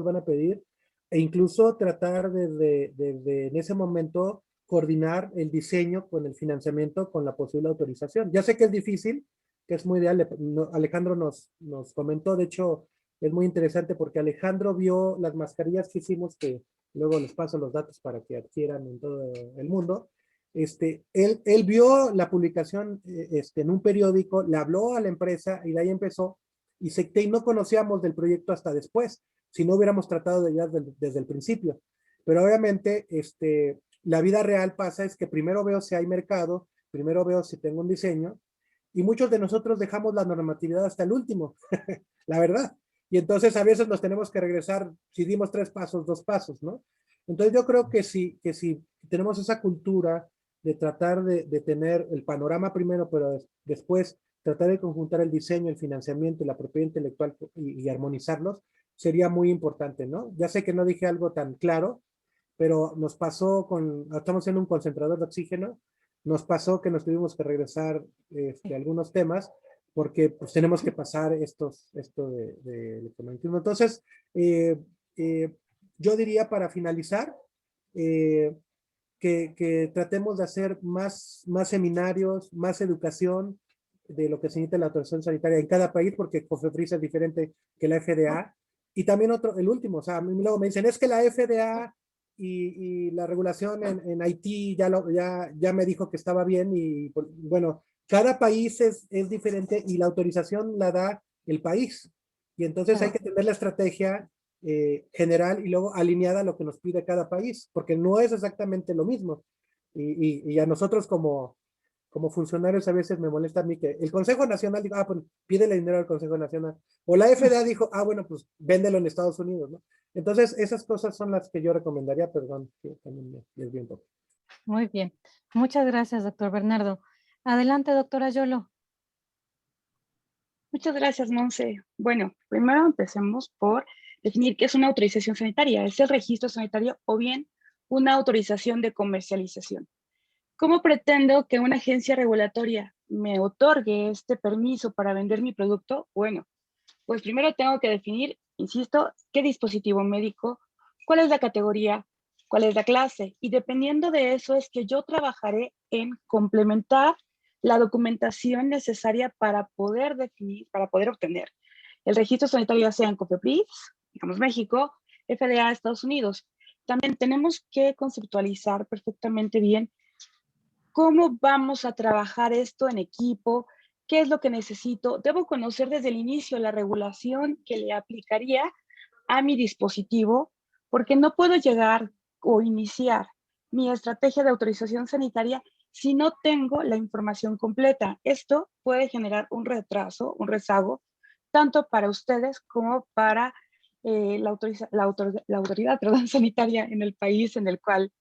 Speaker 6: van a pedir, e incluso tratar desde en ese momento coordinar el diseño con el financiamiento, con la posible autorización. Ya sé que es difícil, que es muy ideal. Alejandro nos comentó, de hecho, es muy interesante porque Alejandro vio las mascarillas que hicimos, que luego les paso los datos para que adquieran en todo el mundo. Él vio la publicación en un periódico, le habló a la empresa y de ahí empezó, y no conocíamos del proyecto hasta después, si no hubiéramos tratado de ya desde el principio. Pero obviamente, la vida real pasa es que primero veo si hay mercado, primero veo si tengo un diseño, y muchos de nosotros dejamos la normatividad hasta el último, la verdad. Y entonces a veces nos tenemos que regresar, si dimos 3 pasos, 2 pasos, ¿no? Entonces yo creo que si tenemos esa cultura de tratar de tener el panorama primero, pero después tratar de conjuntar el diseño, el financiamiento y la propiedad intelectual y armonizarlos, sería muy importante, ¿no? Ya sé que no dije algo tan claro, pero nos pasó estamos haciendo un concentrador de oxígeno, nos pasó que nos tuvimos que regresar algunos temas, porque pues tenemos que pasar esto de electromagnetismo. Entonces, yo diría para finalizar, que tratemos de hacer más seminarios, más educación de lo que se necesita la autorización sanitaria en cada país, porque COFEPRIS es diferente que la FDA. Y también el último, o sea, a mí luego me dicen, es que la FDA y la regulación en Haití ya me dijo que estaba bien, y bueno, cada país es diferente y la autorización la da el país. Y entonces hay que tener la estrategia general y luego alineada a lo que nos pide cada país, porque no es exactamente lo mismo. Y a nosotros como funcionarios a veces me molesta a mí que el Consejo Nacional diga, pues pídele dinero al Consejo Nacional. O la FDA dijo, bueno, pues véndelo en Estados Unidos, ¿no? Entonces, esas cosas son las que yo recomendaría, perdón, que también me desvío un poco.
Speaker 4: Muy bien. Muchas gracias, doctor Bernardo. Adelante, doctora Yolo.
Speaker 7: Muchas gracias, Monse. Bueno, primero empecemos por definir qué es una autorización sanitaria. ¿Es el registro sanitario o bien una autorización de comercialización? ¿Cómo pretendo que una agencia regulatoria me otorgue este permiso para vender mi producto? Bueno, pues primero tengo que definir, insisto, qué dispositivo médico, cuál es la categoría, cuál es la clase, y dependiendo de eso es que yo trabajaré en complementar la documentación necesaria para poder definir, para poder obtener el registro sanitario, ya sea en COFEPRIS, digamos México, FDA, Estados Unidos. También tenemos que conceptualizar perfectamente bien cómo vamos a trabajar esto en equipo, qué es lo que necesito. Debo conocer desde el inicio la regulación que le aplicaría a mi dispositivo, porque no puedo llegar o iniciar mi estrategia de autorización sanitaria si no tengo la información completa. Esto puede generar un retraso, un rezago, tanto para ustedes como para la autoridad sanitaria en el país en el cual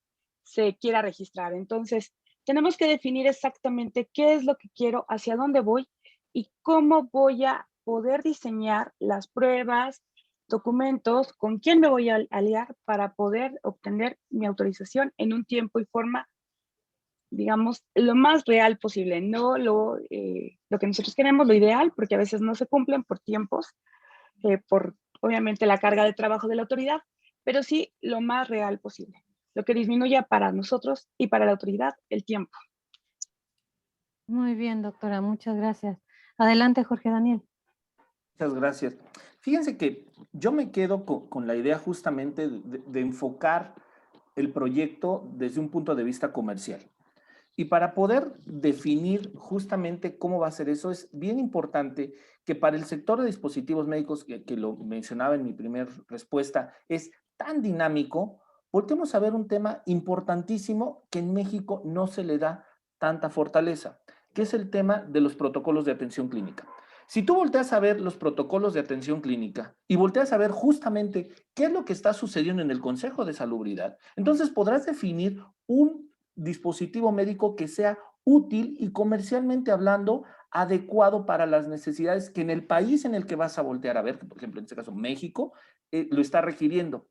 Speaker 7: se quiera registrar. Entonces, tenemos que definir exactamente qué es lo que quiero, hacia dónde voy y cómo voy a poder diseñar las pruebas, documentos, con quién me voy a aliar para poder obtener mi autorización en un tiempo y forma, digamos, lo más real posible, no lo que nosotros queremos, lo ideal, porque a veces no se cumplen por tiempos, por obviamente la carga de trabajo de la autoridad, pero sí lo más real posible, lo que disminuya para nosotros y para la autoridad el tiempo.
Speaker 4: Muy bien, doctora, muchas gracias. Adelante, Jorge Daniel.
Speaker 8: Muchas gracias. Fíjense que yo me quedo con la idea justamente de enfocar el proyecto desde un punto de vista comercial. Y para poder definir justamente cómo va a ser eso, es bien importante que para el sector de dispositivos médicos, que lo mencionaba en mi primera respuesta, es tan dinámico, volteemos a ver un tema importantísimo que en México no se le da tanta fortaleza, que es el tema de los protocolos de atención clínica. Si tú volteas a ver los protocolos de atención clínica y volteas a ver justamente qué es lo que está sucediendo en el Consejo de Salubridad, entonces podrás definir un dispositivo médico que sea útil y comercialmente hablando adecuado para las necesidades que en el país en el que vas a voltear a ver, por ejemplo en este caso México, lo está requiriendo.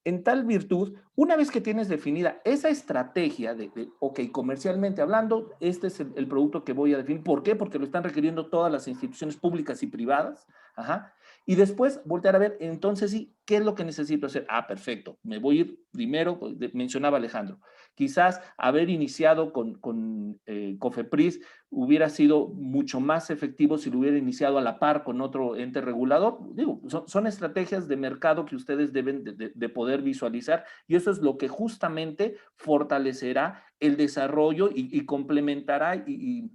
Speaker 8: En tal virtud, una vez que tienes definida esa estrategia ok, comercialmente hablando, este es el producto que voy a definir. ¿Por qué? Porque lo están requiriendo todas las instituciones públicas y privadas. Ajá. Y después voltear a ver, entonces sí, ¿qué es lo que necesito hacer? Ah, perfecto, me voy a ir primero, mencionaba Alejandro, quizás haber iniciado con COFEPRIS hubiera sido mucho más efectivo si lo hubiera iniciado a la par con otro ente regulador. Digo, son estrategias de mercado que ustedes deben de poder visualizar, y eso es lo que justamente fortalecerá el desarrollo y complementará y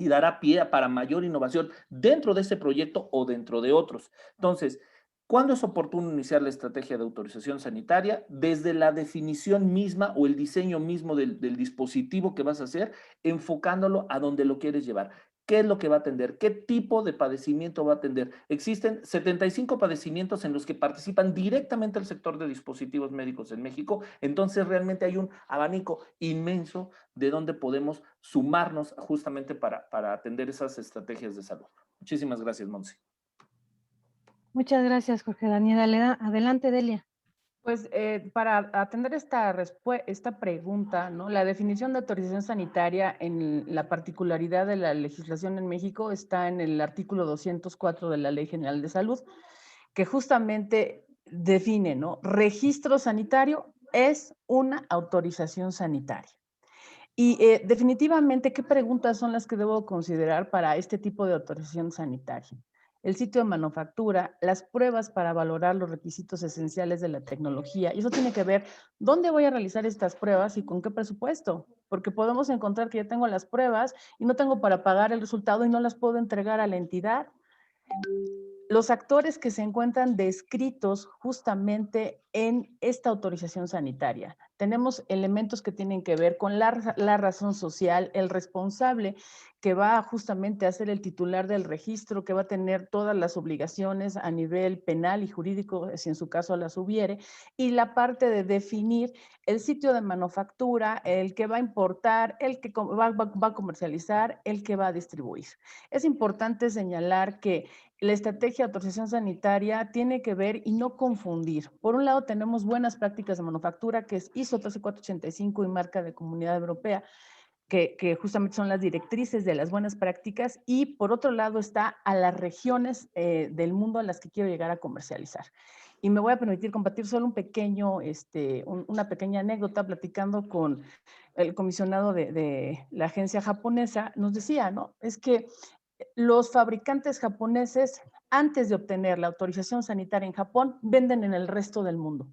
Speaker 8: dará pie para mayor innovación dentro de ese proyecto o dentro de otros. Entonces, ¿cuándo es oportuno iniciar la estrategia de autorización sanitaria? Desde la definición misma o el diseño mismo del dispositivo que vas a hacer, enfocándolo a donde lo quieres llevar. ¿Qué es lo que va a atender? ¿Qué tipo de padecimiento va a atender? Existen 75 padecimientos en los que participan directamente el sector de dispositivos médicos en México. Entonces, realmente hay un abanico inmenso de donde podemos sumarnos justamente para atender esas estrategias de salud. Muchísimas gracias, Monse.
Speaker 4: Muchas gracias, Jorge Daniel. Adelante, Delia.
Speaker 9: Pues para atender esta pregunta, ¿no? La definición de autorización sanitaria en la particularidad de la legislación en México está en el artículo 204 de la Ley General de Salud, que justamente define, ¿no? Registro sanitario es una autorización sanitaria. Y definitivamente, ¿qué preguntas son las que debo considerar para este tipo de autorización sanitaria? El sitio de manufactura, las pruebas para valorar los requisitos esenciales de la tecnología. Y eso tiene que ver dónde voy a realizar estas pruebas y con qué presupuesto. Porque podemos encontrar que ya tengo las pruebas y no tengo para pagar el resultado y no las puedo entregar a la entidad. Los actores que se encuentran descritos justamente en esta autorización sanitaria. Tenemos elementos que tienen que ver con la razón social, el responsable que va justamente a ser el titular del registro, que va a tener todas las obligaciones a nivel penal y jurídico, si en su caso las hubiere, y la parte de definir el sitio de manufactura, el que va a importar, el que va a comercializar, el que va a distribuir. Es importante señalar que la estrategia de autorización sanitaria tiene que ver y no confundir. Por un lado, tenemos buenas prácticas de manufactura, que es ISO 13485 y marca de Comunidad Europea, que justamente son las directrices de las buenas prácticas, y por otro lado está a las regiones del mundo a las que quiero llegar a comercializar. Y me voy a permitir compartir solo una pequeña anécdota. Platicando con el comisionado de la agencia japonesa, nos decía, ¿no? Es que los fabricantes japoneses, antes de obtener la autorización sanitaria en Japón, venden en el resto del mundo.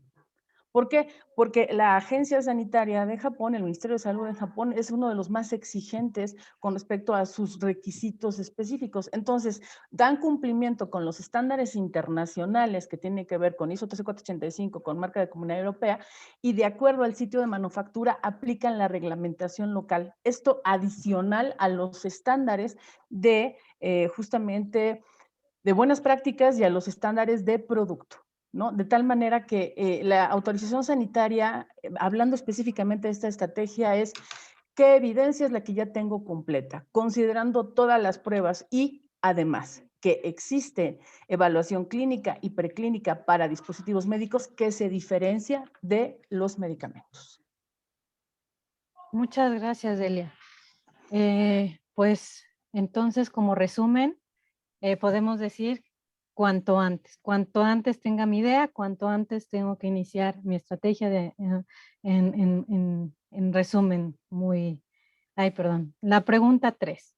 Speaker 9: ¿Por qué? Porque la Agencia Sanitaria de Japón, el Ministerio de Salud en Japón, es uno de los más exigentes con respecto a sus requisitos específicos. Entonces, dan cumplimiento con los estándares internacionales que tienen que ver con ISO 13485, con marca de Comunidad Europea, y de acuerdo al sitio de manufactura aplican la reglamentación local. Esto adicional a los estándares de justamente de buenas prácticas y a los estándares de producto, ¿no? De tal manera que la autorización sanitaria, hablando específicamente de esta estrategia, es qué evidencia es la que ya tengo completa, considerando todas las pruebas, y además que existe evaluación clínica y preclínica para dispositivos médicos que se diferencia de los medicamentos.
Speaker 4: Muchas gracias, Delia. Pues entonces, como resumen, podemos decir cuanto antes tenga mi idea, cuanto antes tengo que iniciar mi estrategia en resumen, la pregunta 3.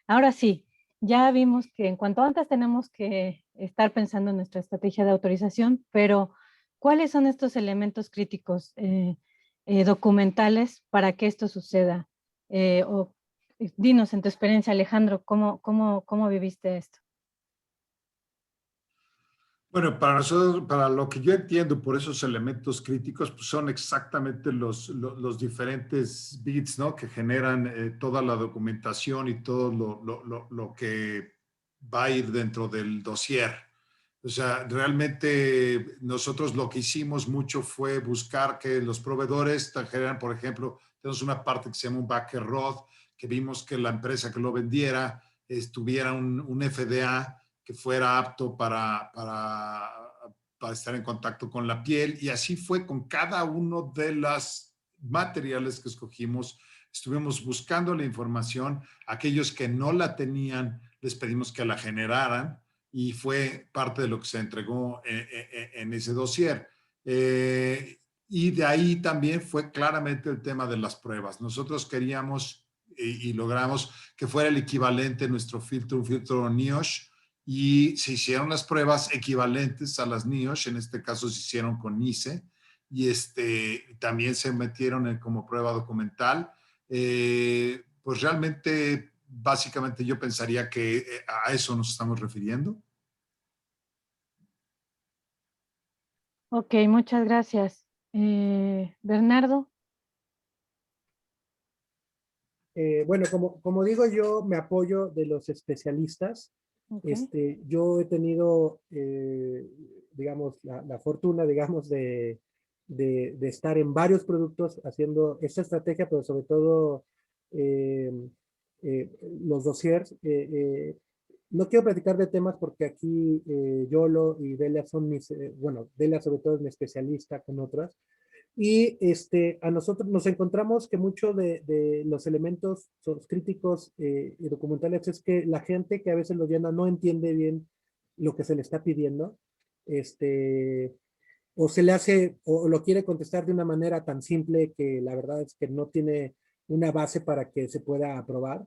Speaker 4: Ahora sí, ya vimos que en cuanto antes tenemos que estar pensando en nuestra estrategia de autorización, pero ¿cuáles son estos elementos críticos documentales para que esto suceda? Dinos en tu experiencia, Alejandro, ¿cómo viviste esto?
Speaker 5: Bueno, para nosotros, para lo que yo entiendo por esos elementos críticos, pues son exactamente los diferentes bits, ¿no? Que generan toda la documentación y todo lo que va a ir dentro del dossier. O sea, realmente nosotros lo que hicimos mucho fue buscar que los proveedores generan, por ejemplo, tenemos una parte que se llama un backer rod, que vimos que la empresa que lo vendiera tuviera un FDA que fuera apto para para estar en contacto con la piel, y así fue con cada uno de los materiales que escogimos. Estuvimos buscando la información, aquellos que no la tenían, les pedimos que la generaran, y fue parte de lo que se entregó en ese dossier. Y de ahí también fue claramente el tema de las pruebas. Nosotros queríamos y logramos que fuera el equivalente nuestro filtro, un filtro NIOSH, y se hicieron las pruebas equivalentes a las NIOSH, en este caso se hicieron con NICE, y también se metieron como prueba documental. Pues realmente, básicamente yo pensaría que a eso nos estamos refiriendo.
Speaker 4: Ok, muchas gracias. Bernardo.
Speaker 6: Bueno, como digo, yo me apoyo de los especialistas.
Speaker 4: Okay.
Speaker 6: Yo he tenido, digamos, la fortuna, digamos, de estar en varios productos haciendo esta estrategia, pero sobre todo los dossiers. No quiero platicar de temas porque aquí Yolo y Delia son mis, bueno, Delia sobre todo es mi especialista con otras. Y a nosotros nos encontramos que muchos de los elementos críticos y documentales es que la gente que a veces lo llena no entiende bien lo que se le está pidiendo, o se le hace, o lo quiere contestar de una manera tan simple que la verdad es que no tiene una base para que se pueda aprobar.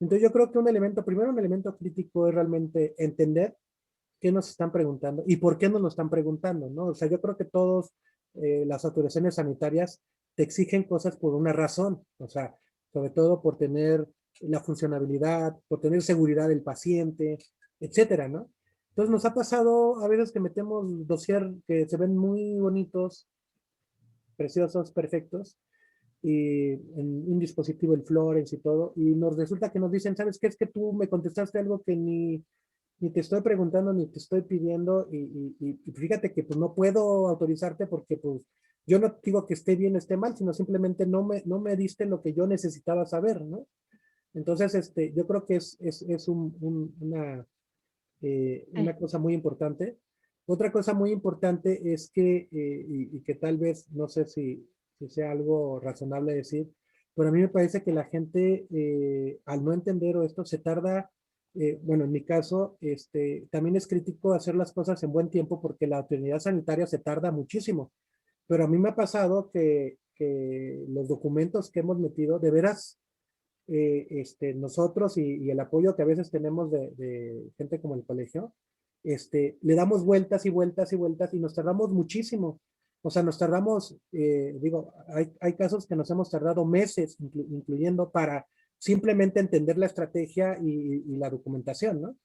Speaker 6: Entonces yo creo que primero un elemento crítico es realmente entender qué nos están preguntando y por qué nos lo están preguntando, ¿no? O sea, yo creo que todos las autorizaciones sanitarias te exigen cosas por una razón, o sea, sobre todo por tener la funcionabilidad, por tener seguridad del paciente, etcétera, ¿no? Entonces nos ha pasado a veces que metemos dossier que se ven muy bonitos, preciosos, perfectos, y en un dispositivo, el Florence y todo, y nos resulta que nos dicen, ¿sabes qué? Es que tú me contestaste algo que ni te estoy preguntando, ni te estoy pidiendo, y fíjate que pues no puedo autorizarte porque pues yo no digo que esté bien o esté mal, sino simplemente no me diste lo que yo necesitaba saber, ¿no? Entonces, yo creo que es una cosa muy importante. Otra cosa muy importante es que, y que tal vez, no sé si sea algo razonable decir, pero a mí me parece que la gente, al no entender esto, se tarda, bueno, en mi caso, también es crítico hacer las cosas en buen tiempo porque la autoridad sanitaria se tarda muchísimo. Pero a mí me ha pasado que los documentos que hemos metido, de veras, nosotros y el apoyo que a veces tenemos de gente como el colegio, le damos vueltas y vueltas y vueltas y nos tardamos muchísimo. O sea, nos tardamos, digo, hay casos que nos hemos tardado meses, incluyendo para simplemente entender la estrategia y la documentación, ¿no?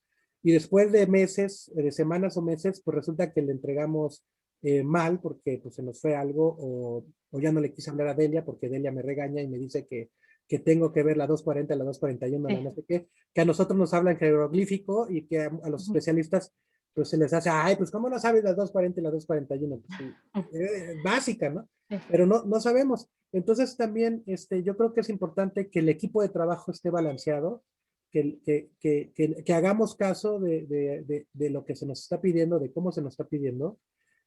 Speaker 6: Y después de meses, de semanas o meses, pues resulta que le entregamos mal porque pues, se nos fue algo o ya no le quise hablar a Delia porque Delia me regaña y me dice que tengo que ver la 240, la 241, la no sé qué, que a nosotros nos hablan jeroglífico y que a los especialistas pues se les hace, ay, pues ¿cómo no sabes la 240 y la 241? Pues, sí, básica, ¿no? Pero no sabemos. Entonces también yo creo que es importante que el equipo de trabajo esté balanceado, que hagamos caso de lo que se nos está pidiendo, de cómo se nos está pidiendo.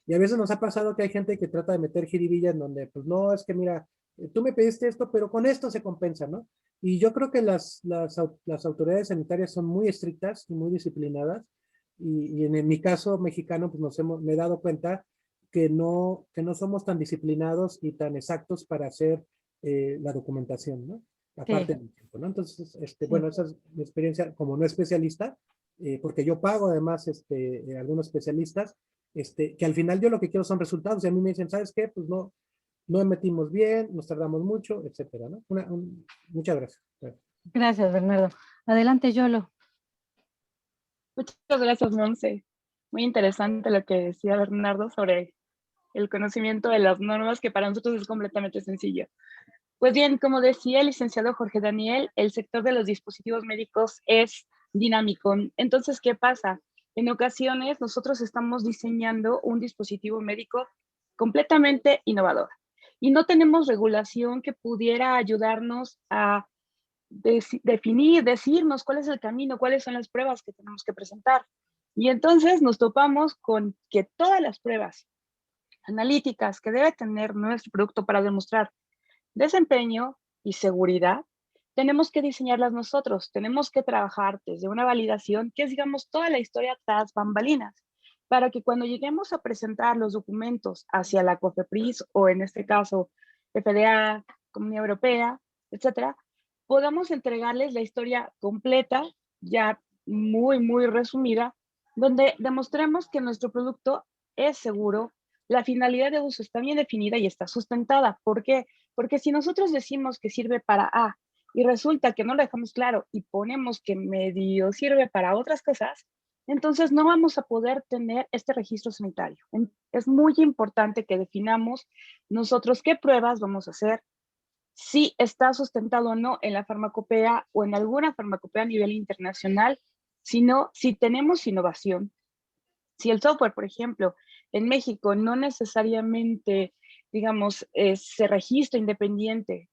Speaker 6: Y a veces nos ha pasado que hay gente que trata de meter jiribilla en donde, pues no, es que mira, tú me pediste esto, pero con esto se compensa, ¿no? Y yo creo que las autoridades sanitarias son muy estrictas y muy disciplinadas. Y en mi caso mexicano, pues me he dado cuenta que no somos tan disciplinados y tan exactos para hacer la documentación, ¿no? Aparte del tiempo, ¿no? Entonces, bueno, esa es mi experiencia como no especialista, porque yo pago además algunos especialistas, que al final yo lo que quiero son resultados y a mí me dicen, ¿sabes qué? Pues no metimos bien, nos tardamos mucho, etcétera, ¿no? Muchas gracias.
Speaker 4: Gracias, Bernardo. Adelante, Yolo.
Speaker 7: Muchas gracias, Monse. Muy interesante lo que decía Bernardo sobre el conocimiento de las normas, que para nosotros es completamente sencillo. Pues bien, como decía el licenciado Jorge Daniel, el sector de los dispositivos médicos es dinámico. Entonces, ¿qué pasa? En ocasiones nosotros estamos diseñando un dispositivo médico completamente innovador y no tenemos regulación que pudiera ayudarnos a definir, decirnos cuál es el camino, cuáles son las pruebas que tenemos que presentar. Y entonces nos topamos con que todas las pruebas analíticas que debe tener nuestro producto para demostrar desempeño y seguridad, tenemos que diseñarlas nosotros, tenemos que trabajar desde una validación que es, digamos, toda la historia tras bambalinas, para que cuando lleguemos a presentar los documentos hacia la COFEPRIS o en este caso FDA, Comunidad Europea, etcétera, podamos entregarles la historia completa, ya muy resumida, donde demostremos que nuestro producto es seguro, la finalidad de uso está bien definida y está sustentada. ¿Por qué? Porque si nosotros decimos que sirve para A y resulta que no lo dejamos claro y ponemos que medio sirve para otras cosas, entonces no vamos a poder tener este registro sanitario. Es muy importante que definamos nosotros qué pruebas vamos a hacer, si está sustentado o no en la farmacopea o en alguna farmacopea a nivel internacional, sino si tenemos innovación. Si el software, por ejemplo, en México no necesariamente, digamos, se registra independiente,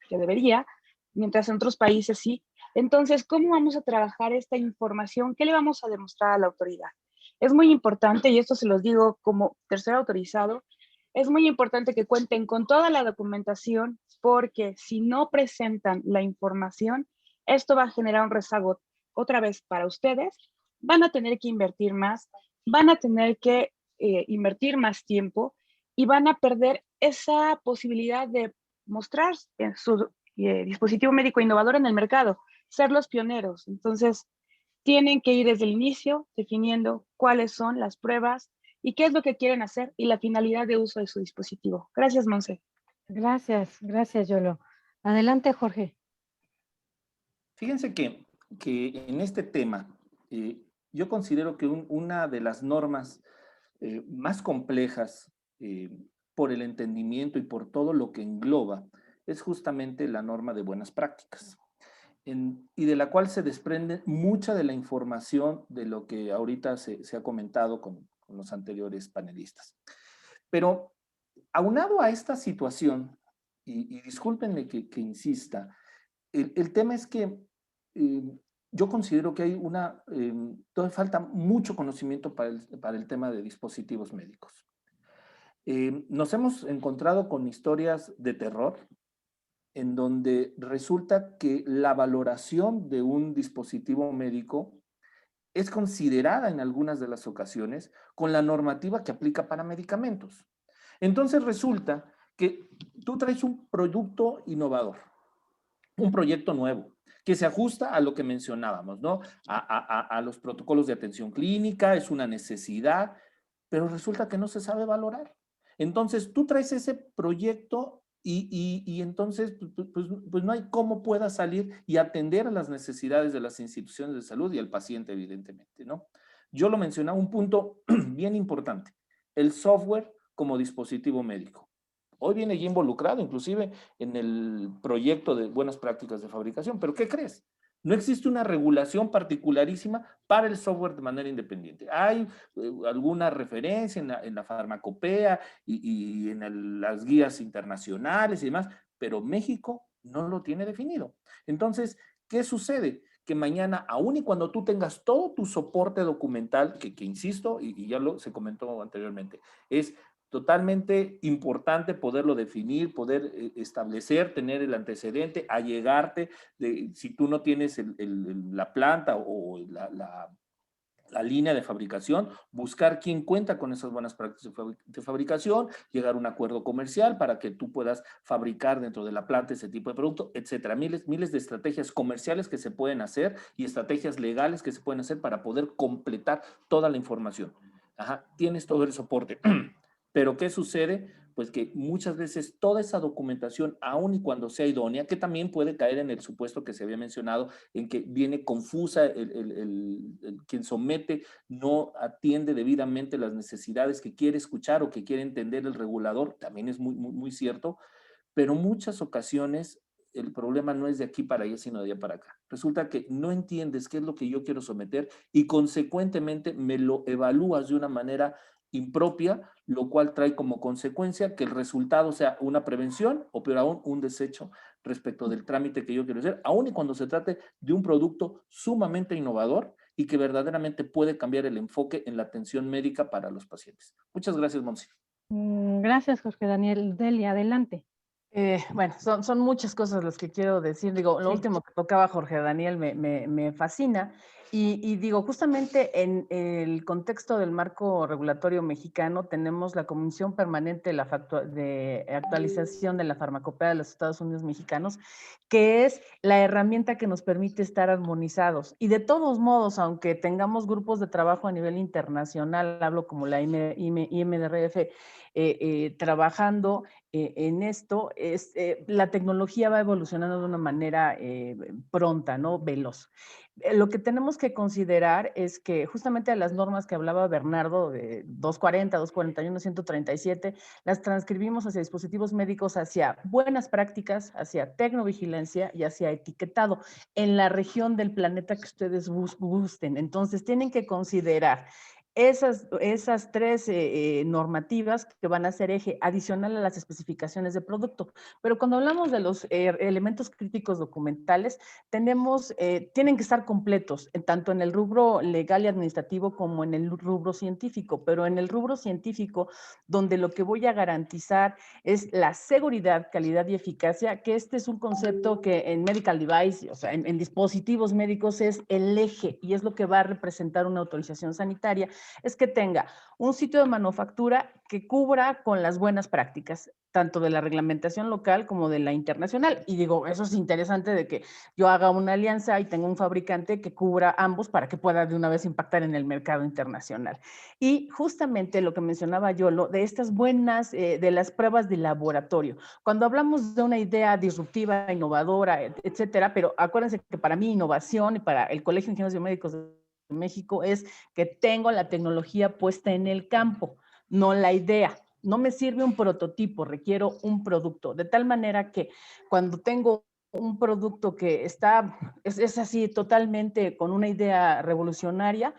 Speaker 7: que debería, mientras en otros países sí. Entonces, ¿cómo vamos a trabajar esta información? ¿Qué le vamos a demostrar a la autoridad? Es muy importante, y esto se los digo como tercero autorizado, es muy importante que cuenten con toda la documentación, porque si no presentan la información, esto va a generar un rezago otra vez para ustedes. Van a tener que invertir más, van a tener que invertir más tiempo y van a perder esa posibilidad de mostrar su dispositivo médico innovador en el mercado, ser los pioneros. Entonces, tienen que ir desde el inicio definiendo cuáles son las pruebas y qué es lo que quieren hacer y la finalidad de uso de su dispositivo. Gracias, Monse.
Speaker 4: Gracias, Yolo. Adelante, Jorge.
Speaker 8: Fíjense que en este tema, yo considero que una de las normas más complejas por el entendimiento y por todo lo que engloba es justamente la norma de buenas prácticas, y de la cual se desprende mucha de la información de lo que ahorita se ha comentado con los anteriores panelistas. Pero aunado a esta situación, y discúlpenme que insista, el tema es que yo considero que hay todavía falta mucho conocimiento para el tema de dispositivos médicos. Nos hemos encontrado con historias de terror en donde resulta que la valoración de un dispositivo médico es considerada en algunas de las ocasiones con la normativa que aplica para medicamentos. Entonces resulta que tú traes un producto innovador, un proyecto nuevo, que se ajusta a lo que mencionábamos, ¿no? A los protocolos de atención clínica, es una necesidad, pero resulta que no se sabe valorar. Entonces, tú traes ese proyecto y entonces pues no hay cómo pueda salir y atender a las necesidades de las instituciones de salud y al paciente, evidentemente, ¿no? Yo lo mencionaba, un punto bien importante, el software como dispositivo médico. Hoy viene ya involucrado, inclusive, en el proyecto de buenas prácticas de fabricación. ¿Pero qué crees? No existe una regulación particularísima para el software de manera independiente. Hay alguna referencia en la farmacopea y en las guías internacionales y demás, pero México no lo tiene definido. Entonces, ¿qué sucede? Que mañana, aun y cuando tú tengas todo tu soporte documental, que insisto, y ya se comentó anteriormente, es totalmente importante poderlo definir, poder establecer, tener el antecedente, allegarte, si tú no tienes la planta o la línea de fabricación, buscar quién cuenta con esas buenas prácticas de fabricación, llegar a un acuerdo comercial para que tú puedas fabricar dentro de la planta ese tipo de producto, etcétera. Miles de estrategias comerciales que se pueden hacer y estrategias legales que se pueden hacer para poder completar toda la información. Ajá, tienes todo el soporte. Pero ¿qué sucede? Pues que muchas veces toda esa documentación, aun y cuando sea idónea, que también puede caer en el supuesto que se había mencionado, en que viene confusa, quien somete no atiende debidamente las necesidades que quiere escuchar o que quiere entender el regulador, también es muy cierto, pero muchas ocasiones el problema no es de aquí para allá, sino de allá para acá. Resulta que no entiendes qué es lo que yo quiero someter y consecuentemente me lo evalúas de una manera impropia, lo cual trae como consecuencia que el resultado sea una prevención o peor aún un desecho respecto del trámite que yo quiero hacer, aun y cuando se trate de un producto sumamente innovador y que verdaderamente puede cambiar el enfoque en la atención médica para los pacientes. Muchas gracias, Monse.
Speaker 4: Gracias, Jorge Daniel. Delia, adelante.
Speaker 9: Bueno, son muchas cosas las que quiero decir. Digo, lo último que tocaba Jorge Daniel me fascina. Y digo, justamente en el contexto del marco regulatorio mexicano tenemos la Comisión Permanente de Actualización de la Farmacopea de los Estados Unidos Mexicanos, que es la herramienta que nos permite estar armonizados. Y de todos modos, aunque tengamos grupos de trabajo a nivel internacional, hablo como la IMDRF, trabajando en esto, la tecnología va evolucionando de una manera pronta, ¿no? Veloz. Lo que tenemos que considerar es que justamente a las normas que hablaba Bernardo, de 240, 241, 137, las transcribimos hacia dispositivos médicos, hacia buenas prácticas, hacia tecnovigilancia y hacia etiquetado en la región del planeta que ustedes gusten. Entonces, tienen que considerar esas tres normativas que van a ser eje adicional a las especificaciones de producto. Pero cuando hablamos de los elementos críticos documentales, tienen que estar completos, tanto en el rubro legal y administrativo como en el rubro científico. Pero en el rubro científico, donde lo que voy a garantizar es la seguridad, calidad y eficacia, que este es un concepto que en medical device, o sea, en dispositivos médicos es el eje y es lo que va a representar una autorización sanitaria, es que tenga un sitio de manufactura que cubra con las buenas prácticas, tanto de la reglamentación local como de la internacional. Y digo, eso es interesante de que yo haga una alianza y tenga un fabricante que cubra ambos para que pueda de una vez impactar en el mercado internacional. Y justamente lo que mencionaba yo, de estas buenas, de las pruebas de laboratorio. Cuando hablamos de una idea disruptiva, innovadora, etcétera, pero acuérdense que para mí innovación y para el Colegio de Ingenieros Biomédicos de México es que tengo la tecnología puesta en el campo, no la idea. No me sirve un prototipo, requiero un producto. De tal manera que cuando tengo un producto que es así totalmente con una idea revolucionaria,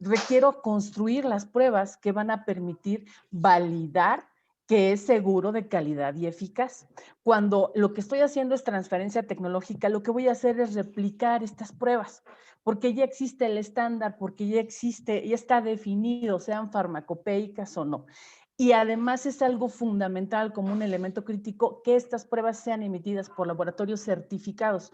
Speaker 9: requiero construir las pruebas que van a permitir validar que es seguro, de calidad y eficaz. Cuando lo que estoy haciendo es transferencia tecnológica, lo que voy a hacer es replicar estas pruebas, porque ya existe el estándar, porque ya está definido, sean farmacopeicas o no. Y además es algo fundamental como un elemento crítico que estas pruebas sean emitidas por laboratorios certificados.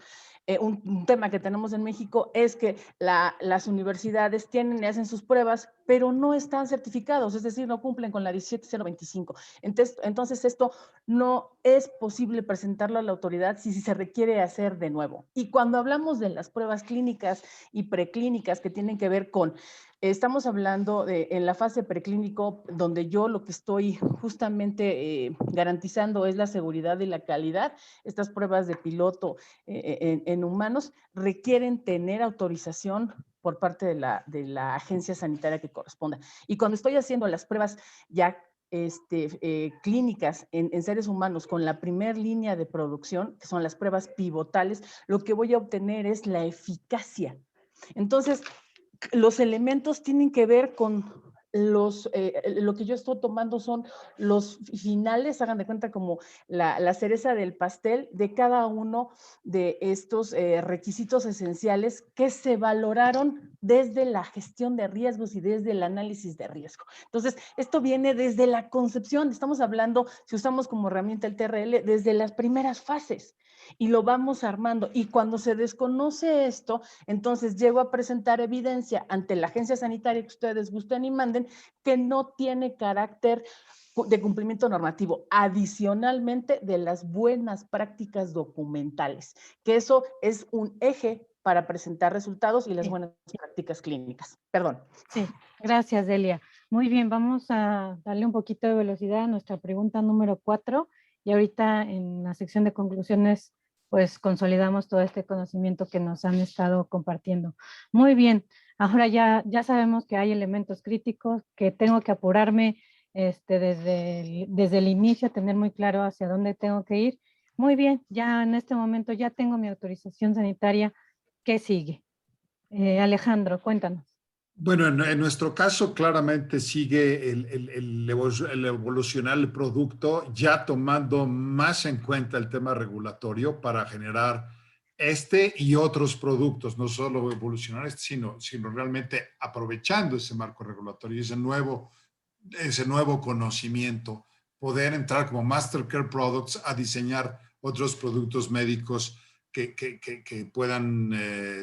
Speaker 9: Un tema que tenemos en México es que las universidades tienen y hacen sus pruebas, pero no están certificados, es decir, no cumplen con la 17025. Entonces esto no es posible presentarlo a la autoridad si se requiere hacer de nuevo. Y cuando hablamos de las pruebas clínicas y preclínicas que tienen que ver con, estamos hablando en la fase preclínico, donde yo lo que estoy justamente garantizando es la seguridad y la calidad. Estas pruebas de piloto en humanos requieren tener autorización por parte de la agencia sanitaria que corresponda. Y cuando estoy haciendo las pruebas ya clínicas en seres humanos con la primer línea de producción, que son las pruebas pivotales, lo que voy a obtener es la eficacia. Entonces, los elementos tienen que ver con lo que yo estoy tomando son los finales, hagan de cuenta como la cereza del pastel de cada uno de estos requisitos esenciales que se valoraron desde la gestión de riesgos y desde el análisis de riesgo. Entonces, esto viene desde la concepción, estamos hablando, si usamos como herramienta el TRL, desde las primeras fases. Y lo vamos armando. Y cuando se desconoce esto, entonces llego a presentar evidencia ante la agencia sanitaria que ustedes gusten y manden, que no tiene carácter de cumplimiento normativo, adicionalmente de las buenas prácticas documentales, que eso es un eje para presentar resultados y las buenas prácticas clínicas. Perdón.
Speaker 4: Sí, gracias, Delia. Muy bien, vamos a darle un poquito de velocidad a nuestra pregunta número 4 y ahorita en la sección de conclusiones pues consolidamos todo este conocimiento que nos han estado compartiendo. Muy bien, ahora ya sabemos que hay elementos críticos, que tengo que apurarme desde el inicio, tener muy claro hacia dónde tengo que ir. Muy bien, ya en este momento ya tengo mi autorización sanitaria. ¿Qué sigue? Alejandro, cuéntanos.
Speaker 5: Bueno, en nuestro caso claramente sigue el evolucionar el producto, ya tomando más en cuenta el tema regulatorio para generar este y otros productos, no solo evolucionar este, sino realmente aprovechando ese marco regulatorio, ese nuevo conocimiento, poder entrar como Master Care Products a diseñar otros productos médicos que puedan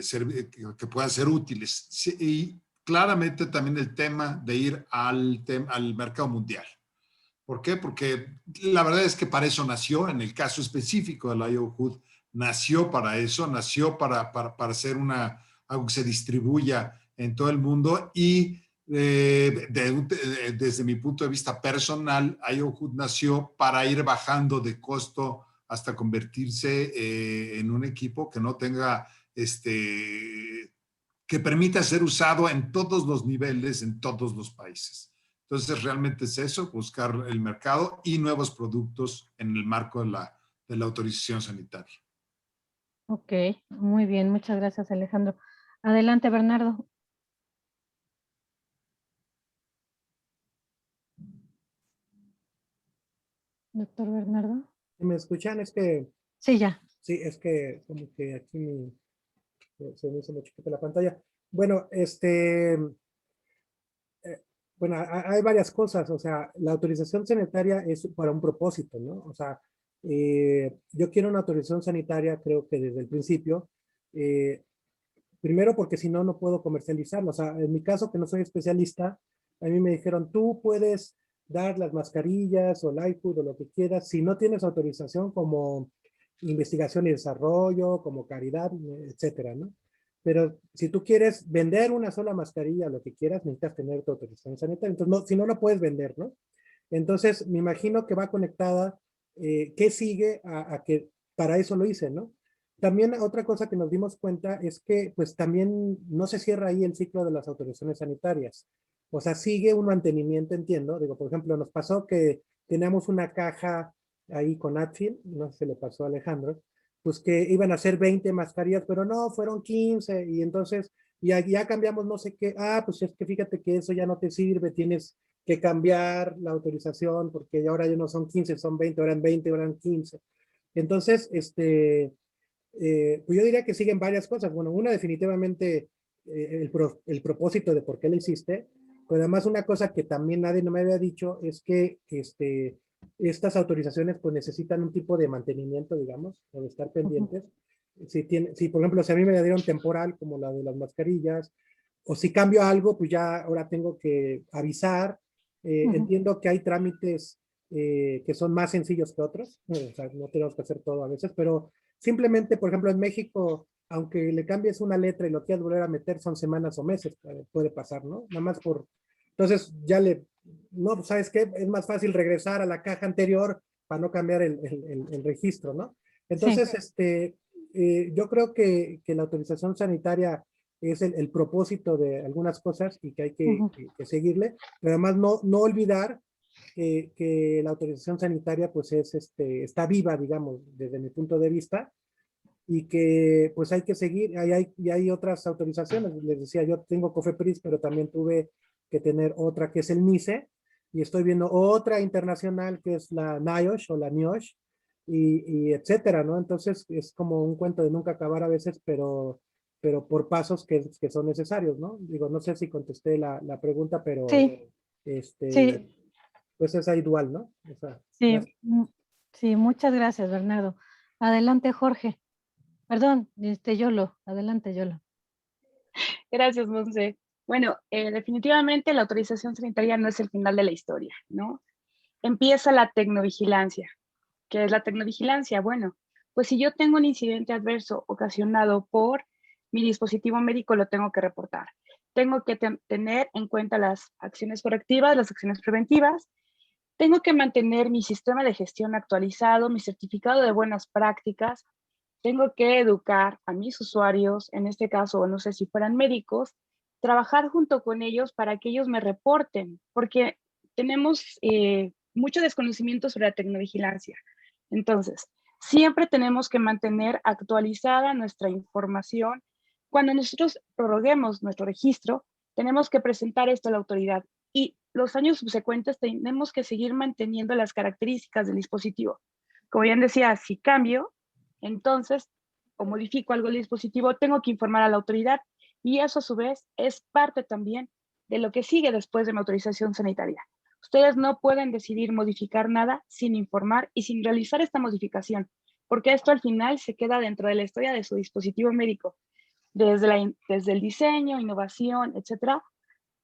Speaker 5: ser útiles. Sí, y claramente también el tema de ir al mercado mundial. ¿Por qué? Porque la verdad es que para eso nació, en el caso específico de la IOHUD, nació para eso, nació para hacer algo que se distribuya en todo el mundo y desde mi punto de vista personal, IOHUD nació para ir bajando de costo hasta convertirse en un equipo que no tenga, que permita ser usado en todos los niveles, en todos los países. Entonces, realmente es eso, buscar el mercado y nuevos productos en el marco de la autorización sanitaria.
Speaker 4: Ok, muy bien, muchas gracias, Alejandro. Adelante, Bernardo. Doctor Bernardo.
Speaker 6: ¿Me escuchan? Es que...
Speaker 4: Sí, ya.
Speaker 6: Sí, es que como que aquí se me hizo muy chiquita la pantalla. Bueno, bueno, hay varias cosas, o sea, la autorización sanitaria es para un propósito, ¿no? O sea, yo quiero una autorización sanitaria, creo que desde el principio, primero porque si no, no puedo comercializarlo. O sea, en mi caso, que no soy especialista, a mí me dijeron, tú puedes dar las mascarillas o el iFood o lo que quieras, si no tienes autorización como investigación y desarrollo, como caridad, etcétera, ¿no? Pero si tú quieres vender una sola mascarilla, lo que quieras, necesitas tener tu autorización sanitaria. Entonces, no, si no, la puedes vender, ¿no? Entonces, me imagino que va conectada, ¿qué sigue a que para eso lo hice, ¿no? También otra cosa que nos dimos cuenta es que pues también no se cierra ahí el ciclo de las autorizaciones sanitarias. O sea, sigue un mantenimiento, entiendo. Digo, por ejemplo, nos pasó que teníamos una caja ahí con Adfield, no sé si le pasó a Alejandro, pues que iban a ser 20 mascarillas, pero no, fueron 15 y entonces ya cambiamos no sé qué. Ah, pues es que fíjate que eso ya no te sirve, tienes que cambiar la autorización porque ahora ya no son 15, son 20, eran 20, eran 15. Entonces, pues yo diría que siguen varias cosas. Bueno, una definitivamente el propósito de por qué lo hiciste, pero además una cosa que también nadie no me había dicho es que estas autorizaciones pues necesitan un tipo de mantenimiento, digamos, o de estar pendientes. Si por ejemplo, si a mí me dieron temporal como la de las mascarillas, o si cambio algo, pues ya ahora tengo que avisar. Entiendo que hay trámites que son más sencillos que otros, o sea, no tenemos que hacer todo a veces, pero simplemente, por ejemplo, en México, aunque le cambies una letra y lo quieras volver a meter, son semanas o meses, puede pasar, ¿no? Nada más por... Entonces, no, ¿sabes qué? Es más fácil regresar a la caja anterior para no cambiar el registro, ¿no? Entonces, sí. Yo creo que la autorización sanitaria es el propósito de algunas cosas y que hay que seguirle, pero además no olvidar que la autorización sanitaria pues está viva, digamos, desde mi punto de vista, y que pues hay que seguir, y hay otras autorizaciones. Les decía, yo tengo COFEPRIS, pero también tuve que tener otra que es el MICE, y estoy viendo otra internacional que es la NIOSH o la NIOSH, y etcétera, ¿no? Entonces es como un cuento de nunca acabar a veces, pero por pasos que son necesarios, ¿no? Digo, no sé si contesté la pregunta, pero
Speaker 4: sí. Sí.
Speaker 6: pues es ahí dual, ¿no? O sea,
Speaker 4: sí, sí, muchas gracias, Bernardo. Adelante, Jorge. Perdón, Yolo. Adelante, Yolo.
Speaker 7: Gracias, Monse. Bueno, definitivamente la autorización sanitaria no es el final de la historia, ¿no? Empieza la tecnovigilancia. ¿Qué es la tecnovigilancia? Bueno, pues si yo tengo un incidente adverso ocasionado por mi dispositivo médico, lo tengo que reportar. Tengo que tener en cuenta las acciones correctivas, las acciones preventivas. Tengo que mantener mi sistema de gestión actualizado, mi certificado de buenas prácticas. Tengo que educar a mis usuarios, en este caso, no sé si fueran médicos, trabajar junto con ellos para que ellos me reporten, porque tenemos mucho desconocimiento sobre la tecnovigilancia. Entonces, siempre tenemos que mantener actualizada nuestra información. Cuando nosotros prorroguemos nuestro registro, tenemos que presentar esto a la autoridad y los años subsecuentes tenemos que seguir manteniendo las características del dispositivo. Como bien decía, si cambio, entonces o modifico algo del dispositivo, tengo que informar a la autoridad y eso a su vez es parte también de lo que sigue después de mi autorización sanitaria. Ustedes no pueden decidir modificar nada sin informar y sin realizar esta modificación, porque esto al final se queda dentro de la historia de su dispositivo médico, desde el diseño, innovación, etcétera,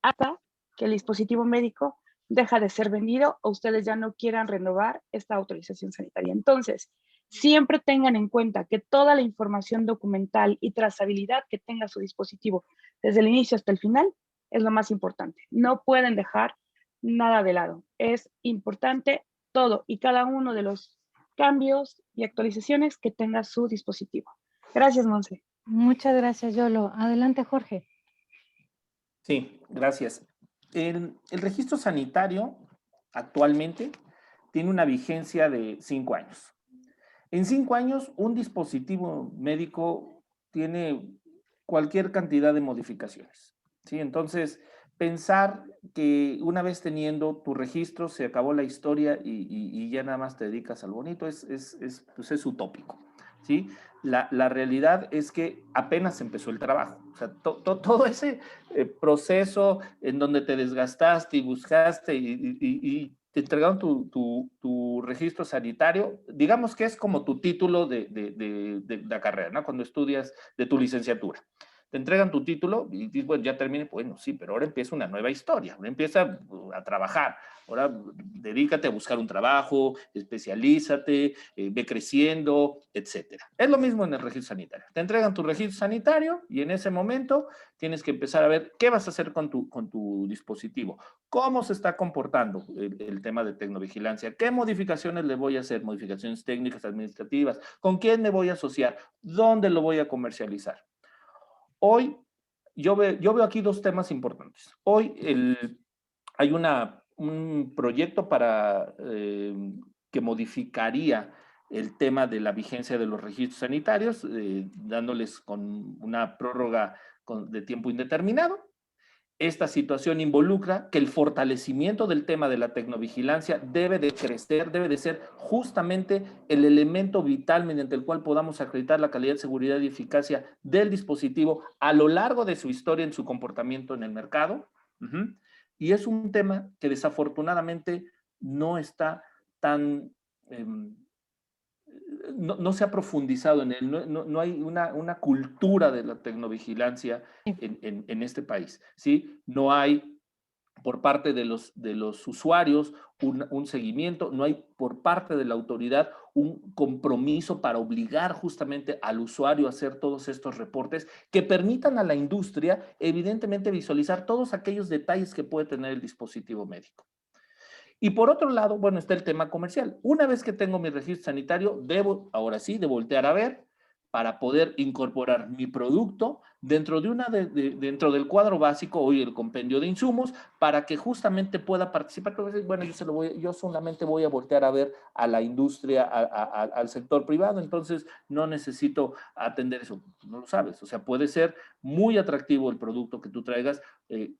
Speaker 7: hasta que el dispositivo médico deja de ser vendido o ustedes ya no quieran renovar esta autorización sanitaria. Entonces, siempre tengan en cuenta que toda la información documental y trazabilidad que tenga su dispositivo desde el inicio hasta el final es lo más importante. No pueden dejar nada de lado. Es importante todo y cada uno de los cambios y actualizaciones que tenga su dispositivo. Gracias, Monse.
Speaker 4: Muchas gracias, Yolo. Adelante, Jorge.
Speaker 8: Sí, gracias. El registro sanitario actualmente tiene una vigencia de 5 años. En 5 años, un dispositivo médico tiene cualquier cantidad de modificaciones, ¿sí? Entonces, pensar que una vez teniendo tu registro se acabó la historia y ya nada más te dedicas al bonito pues es utópico, ¿sí? La realidad es que apenas empezó el trabajo. O sea, todo ese proceso en donde te desgastaste y buscaste y te entregaron tu registro sanitario, digamos que es como tu título de la carrera, ¿no? Cuando estudias de tu licenciatura. Te entregan tu título y dices, bueno, ya terminé, bueno, sí, pero ahora empieza una nueva historia, ahora empieza a trabajar, ahora dedícate a buscar un trabajo, especialízate, ve creciendo, etcétera. Es lo mismo en el registro sanitario. Te entregan tu registro sanitario y en ese momento tienes que empezar a ver qué vas a hacer con tu dispositivo, cómo se está comportando el tema de tecnovigilancia, qué modificaciones le voy a hacer, modificaciones técnicas, administrativas, con quién me voy a asociar, dónde lo voy a comercializar. Hoy yo veo aquí 2 temas importantes. Hoy hay un proyecto para que modificaría el tema de la vigencia de los registros sanitarios, dándoles con una prórroga de tiempo indeterminado. Esta situación involucra que el fortalecimiento del tema de la tecnovigilancia debe de crecer, debe de ser justamente el elemento vital mediante el cual podamos acreditar la calidad, seguridad y eficacia del dispositivo a lo largo de su historia en su comportamiento en el mercado. Y es un tema que desafortunadamente no está tan... no se ha profundizado en él, no hay una cultura de la tecnovigilancia en este país, ¿sí? No hay por parte de los usuarios un seguimiento, no hay por parte de la autoridad un compromiso para obligar justamente al usuario a hacer todos estos reportes que permitan a la industria evidentemente visualizar todos aquellos detalles que puede tener el dispositivo médico. Y por otro lado, bueno, está el tema comercial. Una vez que tengo mi registro sanitario, debo, ahora sí, de voltear a ver para poder incorporar mi producto dentro dentro del cuadro básico o el compendio de insumos para que justamente pueda participar. Bueno, yo solamente voy a voltear a ver a la industria, al sector privado, entonces no necesito atender eso. No lo sabes, o sea, puede ser muy atractivo el producto que tú traigas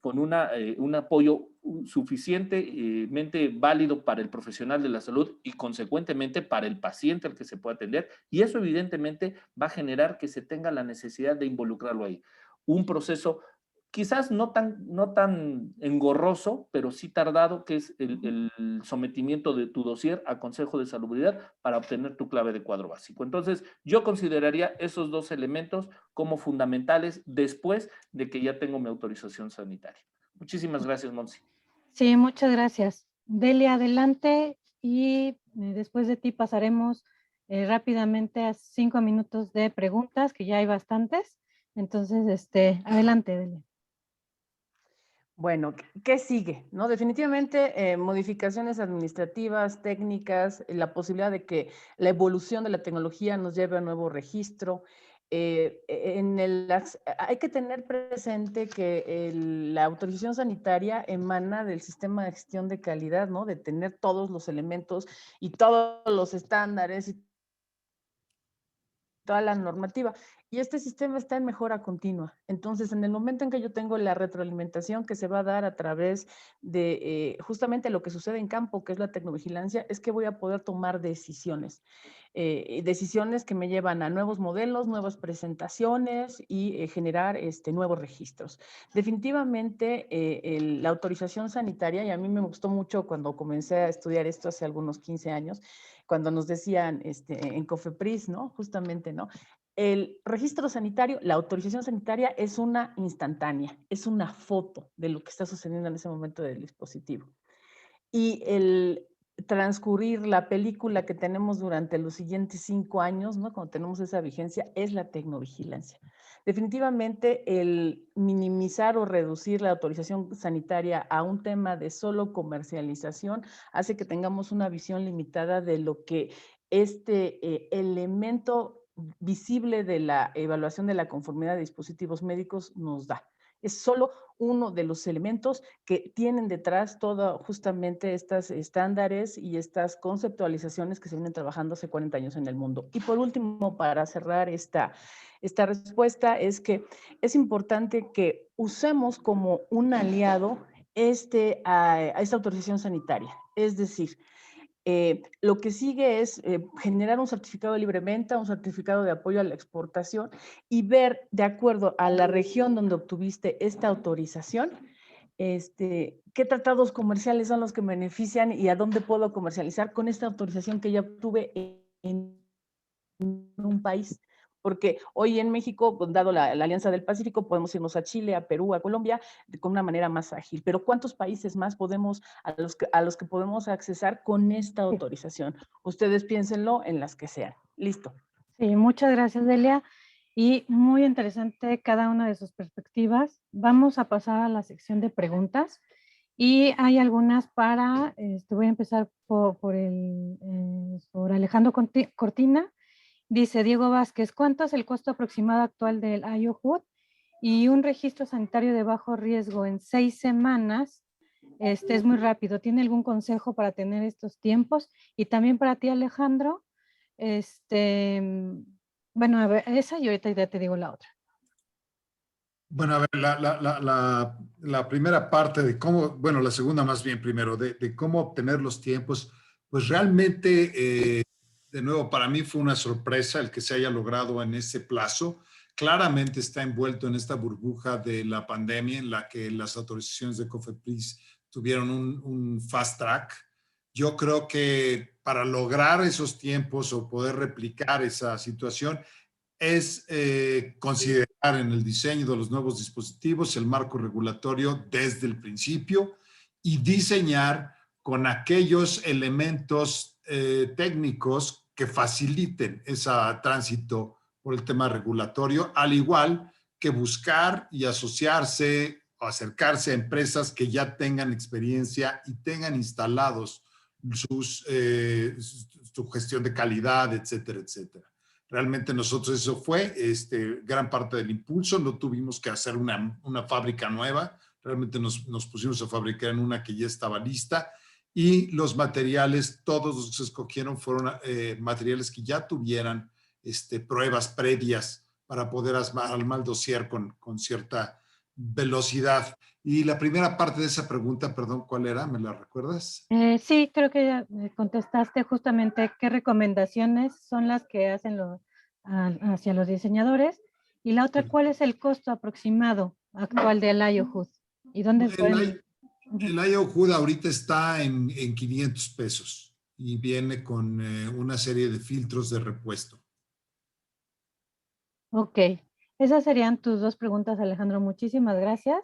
Speaker 8: con un apoyo suficientemente válido para el profesional de la salud y consecuentemente para el paciente al que se puede atender, y eso evidentemente va a generar que se tenga la necesidad de involucrarlo ahí. Un proceso quizás no tan engorroso, pero sí tardado, que es el sometimiento de tu dossier a Consejo de Salubridad para obtener tu clave de cuadro básico. Entonces, yo consideraría esos 2 elementos como fundamentales después de que ya tengo mi autorización sanitaria. Muchísimas gracias, Monsi.
Speaker 4: Sí, muchas gracias. Delia, adelante, y después de ti pasaremos rápidamente a 5 minutos de preguntas, que ya hay bastantes. Entonces, adelante, Delia.
Speaker 9: Bueno, ¿qué sigue? ¿No? Definitivamente modificaciones administrativas, técnicas, la posibilidad de que la evolución de la tecnología nos lleve a un nuevo registro. Hay que tener presente que la autorización sanitaria emana del sistema de gestión de calidad, ¿no? De tener todos los elementos y todos los estándares y toda la normativa. Y este sistema está en mejora continua. Entonces, en el momento en que yo tengo la retroalimentación que se va a dar a través de justamente lo que sucede en campo, que es la tecnovigilancia, es que voy a poder tomar decisiones. Decisiones que me llevan a nuevos modelos, nuevas presentaciones y generar nuevos registros. Definitivamente, la autorización sanitaria, y a mí me gustó mucho cuando comencé a estudiar esto hace algunos 15 años, cuando nos decían en COFEPRIS, ¿no? Justamente, ¿no? El registro sanitario, la autorización sanitaria es una instantánea, es una foto de lo que está sucediendo en ese momento del dispositivo. Y el transcurrir la película que tenemos durante los siguientes 5 años, ¿no? Cuando tenemos esa vigencia, es la tecnovigilancia. Definitivamente el minimizar o reducir la autorización sanitaria a un tema de solo comercialización hace que tengamos una visión limitada de lo que elemento visible de la evaluación de la conformidad de dispositivos médicos nos da. Es solo uno de los elementos que tienen detrás todo justamente estos estándares y estas conceptualizaciones que se vienen trabajando hace 40 años en el mundo. Y por último, para cerrar esta respuesta, es que es importante que usemos como un aliado a esta autorización sanitaria. Es decir, lo que sigue es generar un certificado de libre venta, un certificado de apoyo a la exportación y ver, de acuerdo a la región donde obtuviste esta autorización, qué tratados comerciales son los que me benefician y a dónde puedo comercializar con esta autorización que ya obtuve en un país. Porque hoy en México, pues, dado la Alianza del Pacífico, podemos irnos a Chile, a Perú, a Colombia, con una manera más ágil. Pero ¿cuántos países más podemos, a los que podemos accesar con esta autorización? Ustedes piénsenlo en las que sean. Listo.
Speaker 4: Sí, muchas gracias, Delia. Y muy interesante cada una de sus perspectivas. Vamos a pasar a la sección de preguntas. Y hay algunas para, voy a empezar por Alejandro Cortina. Dice Diego Vázquez, ¿cuánto es el costo aproximado actual del IOHUD? Y un registro sanitario de bajo riesgo en 6 semanas, es muy rápido. ¿Tiene algún consejo para tener estos tiempos? Y también para ti, Alejandro, bueno, a ver, esa y ahorita ya te digo la otra.
Speaker 5: Bueno, a ver, la primera parte de cómo, bueno, la segunda más bien primero, de cómo obtener los tiempos, pues realmente, de nuevo, para mí fue una sorpresa el que se haya logrado en ese plazo. Claramente está envuelto en esta burbuja de la pandemia en la que las autorizaciones de COFEPRIS tuvieron un fast track. Yo creo que para lograr esos tiempos o poder replicar esa situación es considerar en el diseño de los nuevos dispositivos el marco regulatorio desde el principio y diseñar con aquellos elementos técnicos que faciliten ese tránsito por el tema regulatorio, al igual que buscar y asociarse o acercarse a empresas que ya tengan experiencia y tengan instalados su gestión de calidad, etcétera, etcétera. Realmente nosotros eso fue gran parte del impulso, no tuvimos que hacer una fábrica nueva, realmente nos pusimos a fabricar en una que ya estaba lista y los materiales, todos los que se escogieron fueron materiales que ya tuvieran pruebas previas para poder armar el dossier con cierta velocidad. Y la primera parte de esa pregunta, perdón, ¿cuál era? ¿Me la recuerdas?
Speaker 4: Sí, creo que ya contestaste justamente qué recomendaciones son las que hacen hacia los diseñadores. Y la otra, ¿cuál es el costo aproximado actual del IOHUD? ¿Y dónde pueden...?
Speaker 5: El IOHUD ahorita está en 500 pesos y viene con una serie de filtros de repuesto.
Speaker 4: Ok, esas serían tus 2 preguntas, Alejandro. Muchísimas gracias.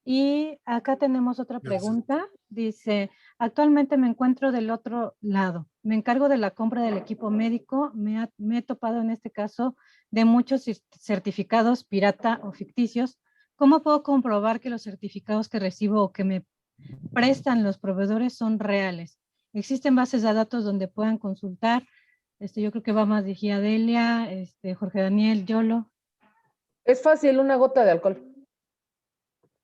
Speaker 4: Y acá tenemos otra pregunta. Dice, actualmente me encuentro del otro lado. Me encargo de la compra del equipo médico. Me he topado en este caso de muchos certificados pirata o ficticios. ¿Cómo puedo comprobar que los certificados que recibo o que me prestan los proveedores son reales? ¿Existen bases de datos donde puedan consultar? Yo creo que va más dirigida a Delia, Jorge Daniel, Yolo.
Speaker 9: Es fácil, una gota de alcohol.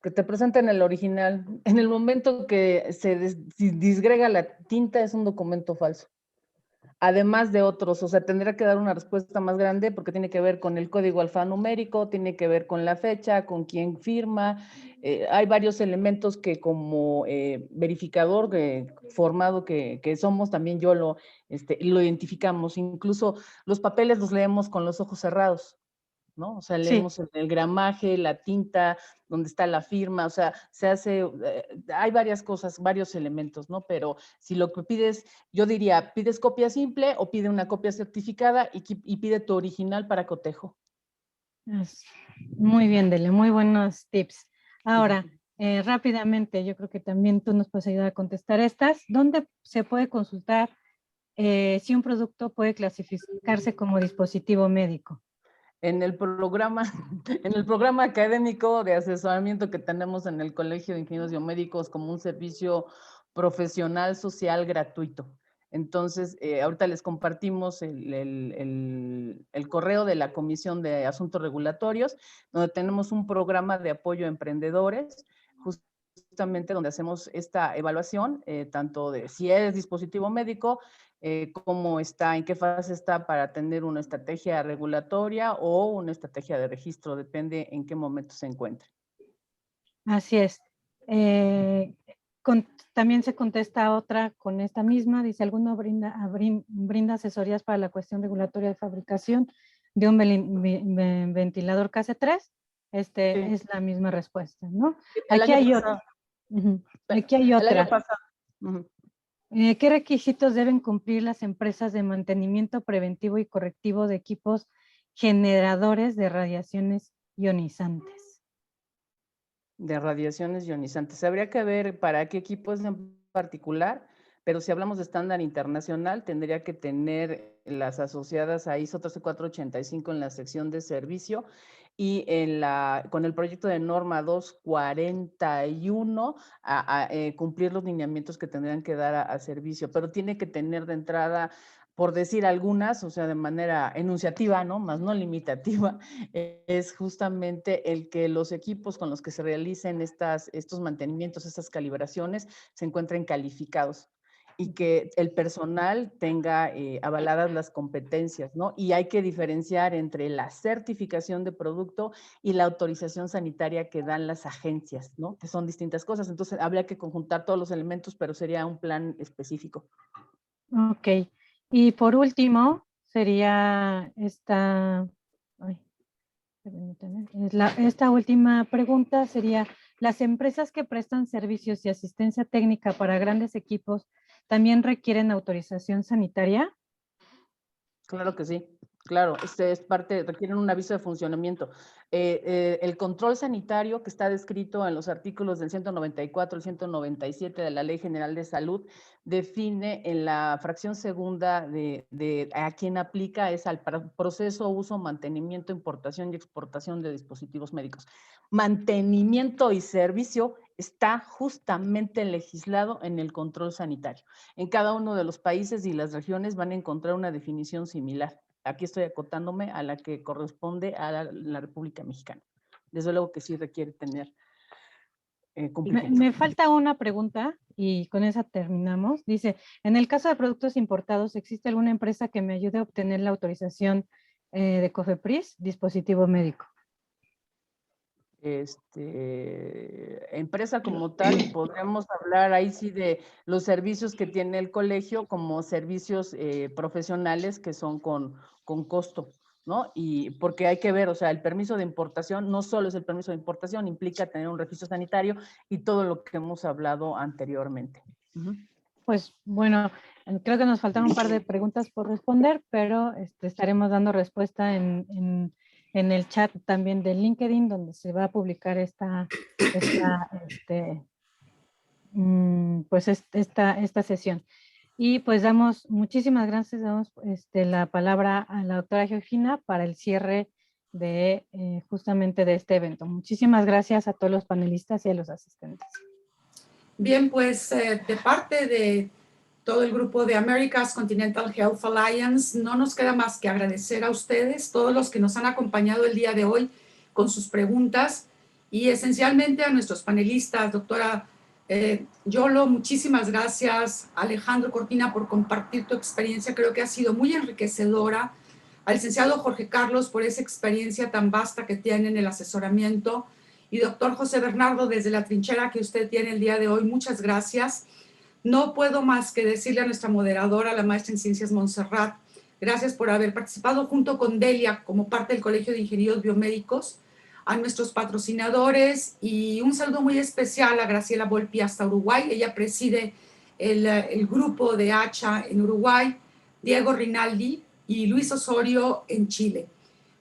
Speaker 9: Que te presenten el original. En el momento que se disgrega la tinta es un documento falso. además de otros, o sea, tendría que dar una respuesta más grande porque tiene que ver con el código alfanumérico, tiene que ver con la fecha, con quién firma. Hay varios elementos que como verificador formado que somos, también yo lo identificamos. Incluso los papeles los leemos con los ojos cerrados, ¿no? O sea, leemos el gramaje, la tinta, donde está la firma, o sea, se hace, hay varias cosas, varios elementos, ¿no? Pero si lo que pides, yo diría, pides copia simple o pide una copia certificada y pide tu original para cotejo.
Speaker 4: Muy bien, Dele, muy buenos tips. Ahora, rápidamente, yo creo que también tú nos puedes ayudar a contestar estas. ¿Dónde se puede consultar si un producto puede clasificarse como dispositivo médico?
Speaker 9: En el programa académico de asesoramiento que tenemos en el Colegio de Ingenieros Biomédicos como un servicio profesional social gratuito. Entonces, ahorita les compartimos el correo de la Comisión de Asuntos Regulatorios, donde tenemos un programa de apoyo a emprendedores, justamente donde hacemos esta evaluación, tanto de si es dispositivo médico, cómo está, en qué fase está para tener una estrategia regulatoria o una estrategia de registro, depende en qué momento se encuentre.
Speaker 4: Así es. También se contesta otra con esta misma, dice, ¿alguno brinda asesorías para la cuestión regulatoria de fabricación de un ventilador KC3?
Speaker 9: Sí.
Speaker 4: Es la misma respuesta, ¿no?
Speaker 9: El
Speaker 4: Aquí
Speaker 9: año
Speaker 4: hay
Speaker 9: pasado.
Speaker 4: otra. Aquí hay otra.
Speaker 9: El año pasado.
Speaker 4: ¿Qué requisitos deben cumplir las empresas de mantenimiento preventivo y correctivo de equipos generadores de radiaciones ionizantes?
Speaker 9: De radiaciones ionizantes. Habría que ver para qué equipos en particular, pero si hablamos de estándar internacional, tendría que tener las asociadas a ISO 13485 en la sección de servicio y con el proyecto de norma 241 cumplir los lineamientos que tendrían que dar a servicio, pero tiene que tener de entrada, por decir algunas, o sea, de manera enunciativa, ¿no? Más no limitativa, es justamente el que los equipos con los que se realicen estos mantenimientos, estas calibraciones, se encuentren calificados y que el personal tenga avaladas las competencias, ¿no? Y hay que diferenciar entre la certificación de producto y la autorización sanitaria que dan las agencias, ¿no? Que son distintas cosas. Entonces, habría que conjuntar todos los elementos, pero sería un plan específico.
Speaker 4: Ok. Y por último, sería esta última pregunta sería, ¿las empresas que prestan servicios y asistencia técnica para grandes equipos también requieren autorización sanitaria?
Speaker 9: Claro que sí, claro, es parte, requieren un aviso de funcionamiento. El control sanitario que está descrito en los artículos del 194 y 197 de la Ley General de Salud define en la fracción segunda de a quién aplica es al proceso, uso, mantenimiento, importación y exportación de dispositivos médicos. Mantenimiento y servicio está justamente legislado en el control sanitario. En cada uno de los países y las regiones van a encontrar una definición similar. Aquí estoy acotándome a la que corresponde a la República Mexicana. Desde luego que sí requiere tener cumplimiento.
Speaker 4: Me falta una pregunta y con esa terminamos. Dice, en el caso de productos importados, ¿existe alguna empresa que me ayude a obtener la autorización de COFEPRIS, dispositivo médico?
Speaker 9: Empresa como tal, podríamos hablar ahí sí de los servicios que tiene el colegio como servicios profesionales que son con costo, ¿no? Y porque hay que ver, o sea, el permiso de importación no solo es el permiso de importación, implica tener un registro sanitario y todo lo que hemos hablado anteriormente.
Speaker 4: Pues bueno, creo que nos faltaron un par de preguntas por responder, pero estaremos dando respuesta en el chat también de LinkedIn, donde se va a publicar esta sesión. Y pues damos muchísimas gracias, damos la palabra a la doctora Georgina para el cierre de justamente de este evento. Muchísimas gracias a todos los panelistas y a los asistentes.
Speaker 1: Bien, pues de parte de todo el grupo de America's Continental Health Alliance, no nos queda más que agradecer a ustedes, todos los que nos han acompañado el día de hoy con sus preguntas y esencialmente a nuestros panelistas, doctora Yolo, muchísimas gracias. Alejandro Cortina, por compartir tu experiencia. Creo que ha sido muy enriquecedora. Al licenciado Jorge Carlos, por esa experiencia tan vasta que tiene en el asesoramiento. Y doctor José Bernardo, desde la trinchera que usted tiene el día de hoy, muchas gracias. No puedo más que decirle a nuestra moderadora, la maestra en Ciencias Montserrat, gracias por haber participado junto con Delia como parte del Colegio de Ingenieros Biomédicos, a nuestros patrocinadores y un saludo muy especial a Graciela Volpi hasta Uruguay. Ella preside el grupo de ACHA en Uruguay, Diego Rinaldi y Luis Osorio en Chile.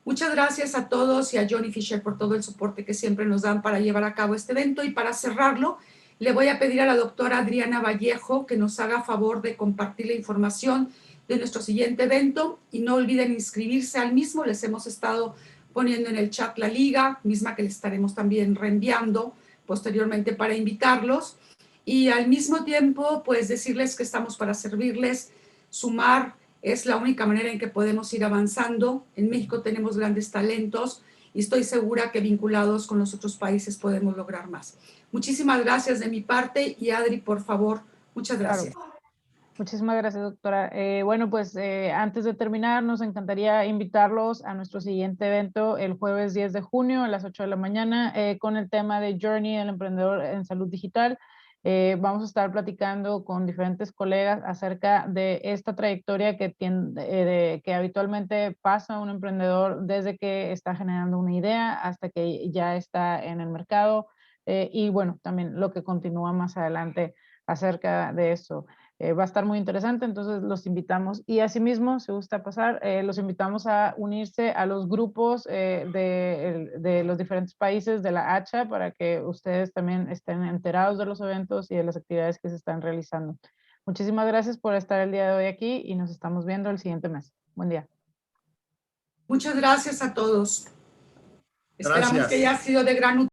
Speaker 1: Muchas gracias a todos y a Johnny Fisher por todo el soporte que siempre nos dan para llevar a cabo este evento. Y para cerrarlo, le voy a pedir a la doctora Adriana Vallejo que nos haga favor de compartir la información de nuestro siguiente evento y no olviden inscribirse al mismo. Les hemos estado poniendo en el chat la liga, misma que les estaremos también reenviando posteriormente para invitarlos. Y al mismo tiempo, pues decirles que estamos para servirles. Sumar es la única manera en que podemos ir avanzando. En México tenemos grandes talentos y estoy segura que vinculados con los otros países podemos lograr más. Muchísimas gracias de mi parte y Adri, por favor, muchas gracias.
Speaker 3: Claro. Muchísimas gracias, doctora. Bueno, pues antes de terminar, nos encantaría invitarlos a nuestro siguiente evento el jueves 10 de junio a las 8 de la mañana con el tema de Journey, el emprendedor en salud digital. Vamos a estar platicando con diferentes colegas acerca de esta trayectoria que habitualmente pasa un emprendedor desde que está generando una idea hasta que ya está en el mercado y bueno, también lo que continúa más adelante acerca de eso. Va a estar muy interesante, entonces los invitamos. Y asimismo, si gusta pasar, los invitamos a unirse a los grupos de los diferentes países de la ACHA para que ustedes también estén enterados de los eventos y de las actividades que se están realizando. Muchísimas gracias por estar el día de hoy aquí y nos estamos viendo el siguiente mes. Buen día.
Speaker 1: Muchas gracias a todos.
Speaker 5: Gracias.
Speaker 1: Esperamos que haya sido de gran utilidad.